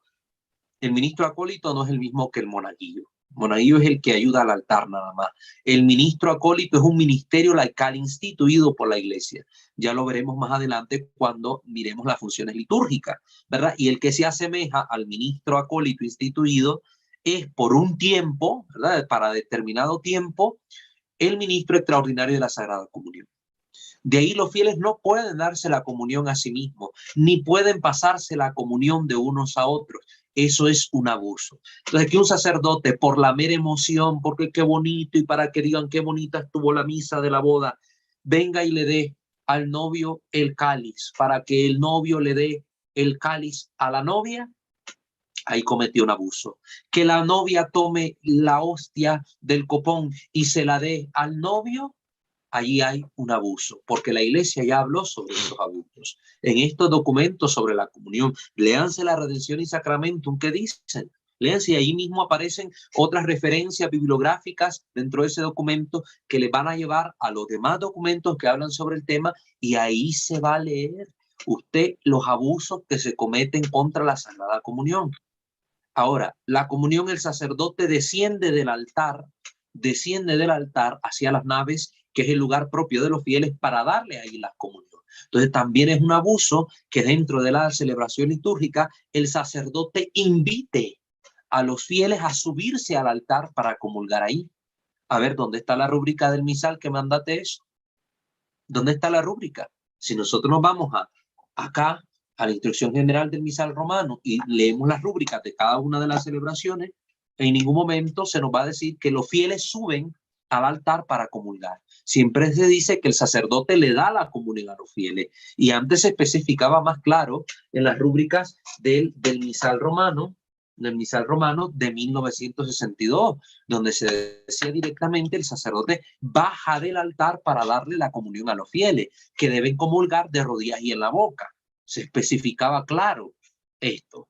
El ministro acólito no es el mismo que el monaguillo. El monaguillo es el que ayuda al altar nada más. El ministro acólito es un ministerio laical instituido por la iglesia. Ya lo veremos más adelante cuando miremos las funciones litúrgicas, ¿verdad? Y el que se asemeja al ministro acólito instituido es por un tiempo, ¿verdad? Para determinado tiempo, el ministro extraordinario de la Sagrada Comunión. De ahí los fieles no pueden darse la comunión a sí mismos, ni pueden pasarse la comunión de unos a otros. Eso es un abuso. Entonces, que un sacerdote, por la mera emoción, porque qué bonito, y para que digan qué bonita estuvo la misa de la boda, venga y le dé al novio el cáliz, para que el novio le dé el cáliz a la novia, ahí cometió un abuso. Que la novia tome la hostia del copón y se la dé al novio, allí hay un abuso, porque la iglesia ya habló sobre estos abusos. En estos documentos sobre la comunión, léanse la Redención y Sacramentum, ¿qué dicen? Léanse, y ahí mismo aparecen otras referencias bibliográficas dentro de ese documento que le van a llevar a los demás documentos que hablan sobre el tema, y ahí se va a leer usted los abusos que se cometen contra la Sagrada Comunión. Ahora, la comunión, el sacerdote desciende del altar hacia las naves, que es el lugar propio de los fieles, para darle ahí la comunión. Entonces también es un abuso que dentro de la celebración litúrgica el sacerdote invite a los fieles a subirse al altar para comulgar ahí. A ver, ¿dónde está la rúbrica del misal que mandate eso? ¿Dónde está la rúbrica? Si nosotros nos vamos acá a la instrucción general del misal romano y leemos las rúbricas de cada una de las celebraciones, en ningún momento se nos va a decir que los fieles suben al altar para comulgar. Siempre se dice que el sacerdote le da la comunión a los fieles. Y antes se especificaba más claro en las rúbricas del misal romano de 1962, donde se decía directamente el sacerdote baja del altar para darle la comunión a los fieles, que deben comulgar de rodillas y en la boca. Se especificaba claro esto.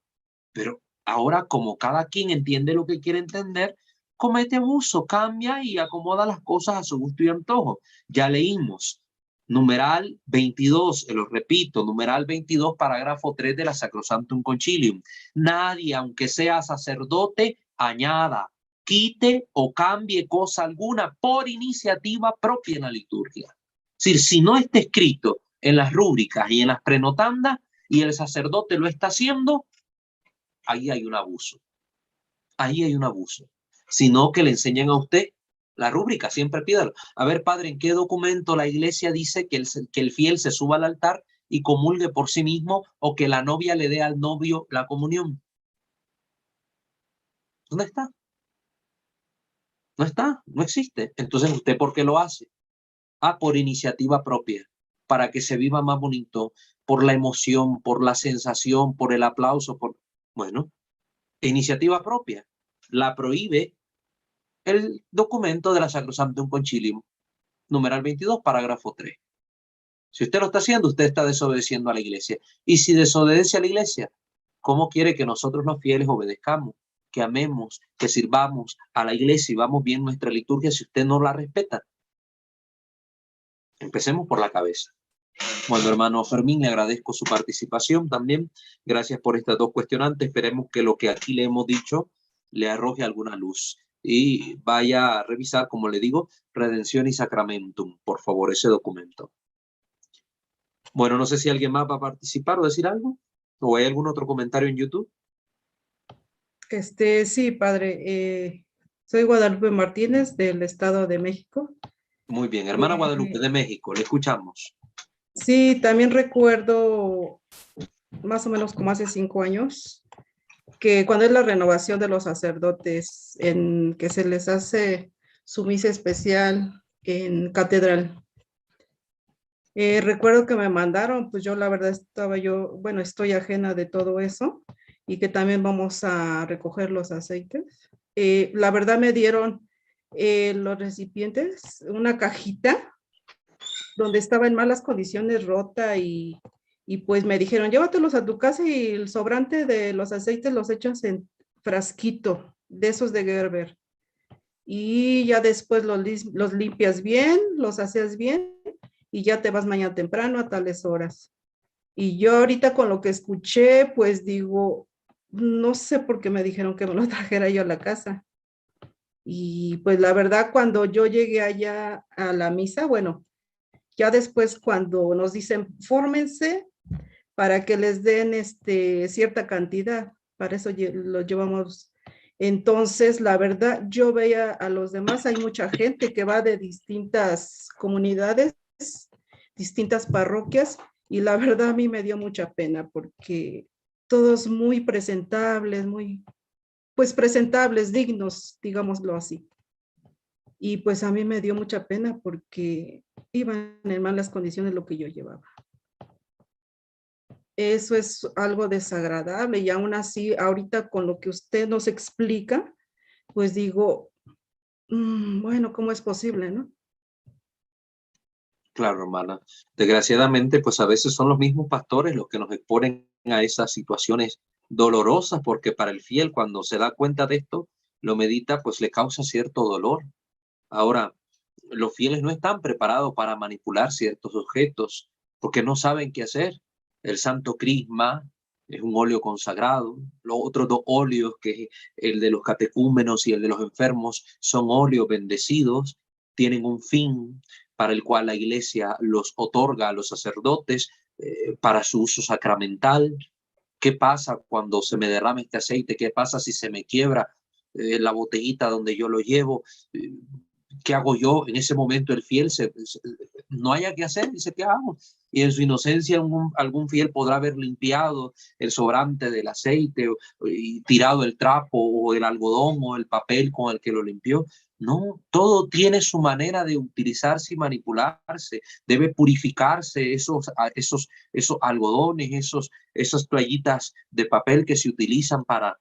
Pero ahora, como cada quien entiende lo que quiere entender, comete abuso, cambia y acomoda las cosas a su gusto y antojo. Ya leímos numeral 22, lo repito, numeral 22, parágrafo 3 de la Sacrosanctum Concilium. Nadie, aunque sea sacerdote, añada, quite o cambie cosa alguna por iniciativa propia en la liturgia. Es decir, si no está escrito en las rúbricas y en las prenotandas y el sacerdote lo está haciendo, ahí hay un abuso. Ahí hay un abuso. Sino que le enseñan a usted la rúbrica, siempre pídalo. A ver, padre, ¿en qué documento la iglesia dice que el fiel se suba al altar y comulgue por sí mismo, o que la novia le dé al novio la comunión? ¿Dónde está? No está, no existe. Entonces, ¿usted por qué lo hace? Ah, por iniciativa propia, para que se viva más bonito, por la emoción, por la sensación, por el aplauso, bueno, iniciativa propia. La prohíbe el documento de la Sacrosanctum Concilium, numeral 22, parágrafo 3. Si usted lo está haciendo, usted está desobedeciendo a la iglesia. Y si desobedece a la iglesia, ¿cómo quiere que nosotros los fieles obedezcamos, que amemos, que sirvamos a la iglesia y vamos bien nuestra liturgia si usted no la respeta? Empecemos por la cabeza. Bueno, hermano Fermín, le agradezco su participación también. Gracias por estas dos cuestionantes. Esperemos que lo que aquí le hemos dicho le arroje alguna luz. Y vaya a revisar, como le digo, Redención y Sacramentum, por favor, ese documento. Bueno, no sé si alguien más va a participar o decir algo. ¿O hay algún otro comentario en YouTube? Sí, padre. Soy Guadalupe Martínez del Estado de México. Muy bien, hermana Guadalupe de México, le escuchamos. Sí, también recuerdo más o menos como hace 5 años, que cuando es la renovación de los sacerdotes, en que se les hace su misa especial en catedral. Recuerdo que me mandaron, pues yo la verdad estoy ajena de todo eso, y que también vamos a recoger los aceites. La verdad me dieron los recipientes, una cajita donde estaba en malas condiciones, rota, y pues me dijeron, llévatelos a tu casa y el sobrante de los aceites los echas en frasquito, de esos de Gerber. Y ya después los limpias bien, los haces bien, y ya te vas mañana temprano a tales horas. Y yo ahorita con lo que escuché, pues digo, no sé por qué me dijeron que me lo trajera yo a la casa. Y pues la verdad, cuando yo llegué allá a la misa, bueno, ya después cuando nos dicen, fórmense para que les den cierta cantidad, para eso lo llevamos. Entonces, la verdad, yo veía a los demás, hay mucha gente que va de distintas comunidades, distintas parroquias, y la verdad a mí me dio mucha pena porque todos muy presentables, pues presentables, dignos, digámoslo así. Y pues a mí me dio mucha pena porque iban en malas condiciones lo que yo llevaba. Eso es algo desagradable, y aún así, ahorita con lo que usted nos explica, pues digo, bueno, ¿cómo es posible, no? Claro, hermana. Desgraciadamente, pues a veces son los mismos pastores los que nos exponen a esas situaciones dolorosas, porque para el fiel, cuando se da cuenta de esto, lo medita, pues le causa cierto dolor. Ahora, los fieles no están preparados para manipular ciertos objetos porque no saben qué hacer. El Santo Crisma es un óleo consagrado. Los otros 2 óleos, que es el de los catecúmenos y el de los enfermos, son óleos bendecidos, tienen un fin para el cual la iglesia los otorga a los sacerdotes para su uso sacramental. ¿Qué pasa cuando se me derrama este aceite? ¿Qué pasa si se me quiebra la botellita donde yo lo llevo? ¿Qué hago yo? En ese momento el fiel no haya qué hacer, dice, ¿qué hago? Y en su inocencia algún fiel podrá haber limpiado el sobrante del aceite y tirado el trapo o el algodón o el papel con el que lo limpió. No, todo tiene su manera de utilizarse y manipularse. Debe purificarse esos algodones, esas toallitas de papel que se utilizan para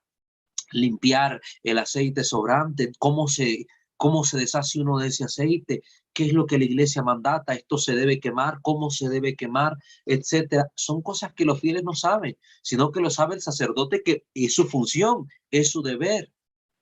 limpiar el aceite sobrante. ¿Cómo se deshace uno de ese aceite? ¿Qué es lo que la iglesia mandata? Esto se debe quemar, cómo se debe quemar, etcétera. Son cosas que los fieles no saben, sino que lo sabe el sacerdote, que es su función, es su deber.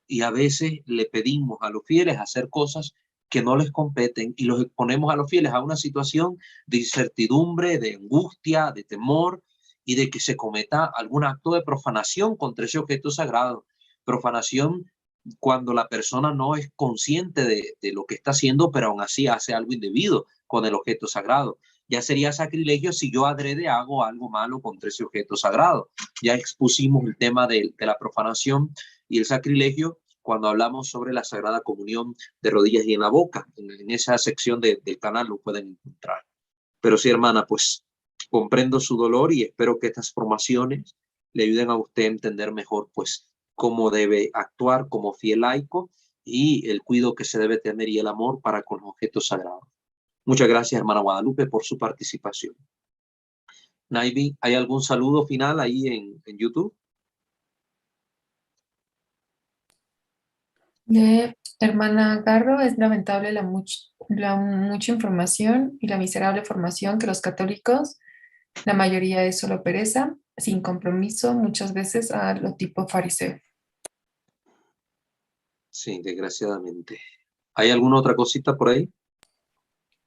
Y a veces le pedimos a los fieles hacer cosas que no les competen y los exponemos a los fieles a una situación de incertidumbre, de angustia, de temor, y de que se cometa algún acto de profanación contra ese objeto sagrado. Profanación cuando la persona no es consciente de lo que está haciendo, pero aún así hace algo indebido con el objeto sagrado. Ya sería sacrilegio si yo adrede hago algo malo contra ese objeto sagrado. Ya expusimos el tema de la profanación y el sacrilegio cuando hablamos sobre la Sagrada Comunión de rodillas y en la boca. En esa sección del canal lo pueden encontrar. Pero sí, hermana, pues comprendo su dolor y espero que estas formaciones le ayuden a usted a entender mejor, pues, cómo debe actuar como fiel laico y el cuidado que se debe tener y el amor para con los objetos sagrados. Muchas gracias, hermana Guadalupe, por su participación. Naivi, ¿hay algún saludo final ahí en YouTube? De hermana Garro, es lamentable la mucha información y la miserable formación que los católicos, la mayoría es solo pereza, sin compromiso, muchas veces a lo tipo fariseo. Sí, desgraciadamente. ¿Hay alguna otra cosita por ahí?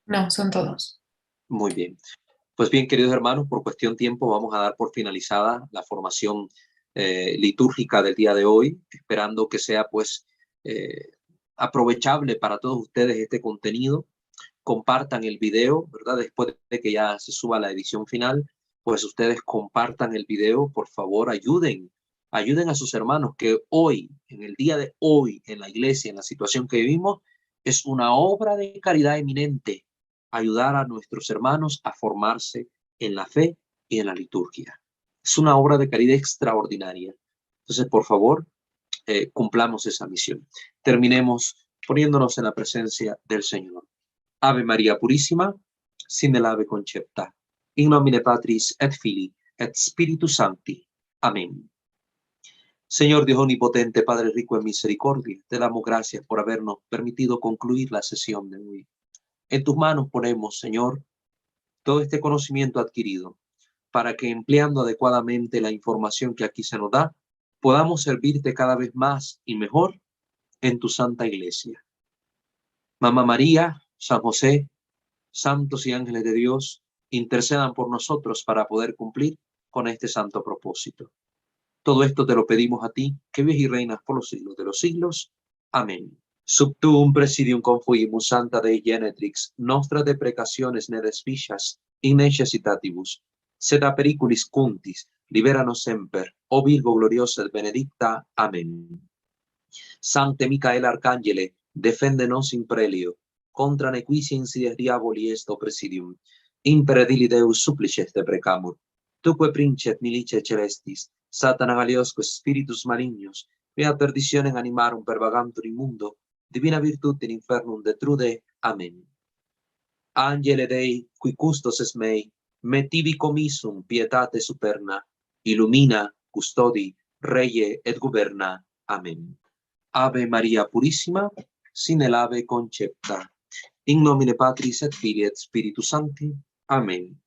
No, son todos. Muy bien. Pues bien, queridos hermanos, por cuestión tiempo vamos a dar por finalizada la formación litúrgica del día de hoy, esperando que sea pues aprovechable para todos ustedes este contenido. Compartan el video, ¿verdad? Después de que ya se suba la edición final, pues ustedes compartan el video, por favor, ayuden a sus hermanos que hoy, en el día de hoy, en la iglesia, en la situación que vivimos, es una obra de caridad eminente ayudar a nuestros hermanos a formarse en la fe y en la liturgia. Es una obra de caridad extraordinaria. Entonces, por favor, cumplamos esa misión. Terminemos poniéndonos en la presencia del Señor. Ave María Purísima, sin el ave concepta, in nomine Patris et Filii et Spiritus Sancti. Amén. Señor Dios omnipotente, Padre rico en misericordia, te damos gracias por habernos permitido concluir la sesión de hoy. En tus manos ponemos, Señor, todo este conocimiento adquirido, para que empleando adecuadamente la información que aquí se nos da, podamos servirte cada vez más y mejor en tu Santa Iglesia. Mamá María, San José, santos y ángeles de Dios, intercedan por nosotros para poder cumplir con este santo propósito. Todo esto te lo pedimos a ti, que vives y reinas por los siglos de los siglos. Amén. Sub tuum presidium confuimus, Santa Dei Genetrix, nostra deprecationes ne desficias, in necessitatibus, sed a periculis cuntis, liberanos semper, o Virgo gloriosa et benedicta. Amén. Sancte Micael Arcangele, defendenos in prelio, contra nequitia insidias diaboli est presidium, impere dili Deus supplices te precamur, tuque princet milice celestis, Satana Galiosco spiritus malignos, via perditionem animarum pervagantur in mundo, divina virtute in infernum detrude. Amén. Angele Dei, qui custos es mei, me tibi commissum pietate superna, illumina, custodi, reie et governa. Amén. Ave María Purísima, sin el ave concepta. In nomine Patris et Filii et Spiritus Sancti. Amén.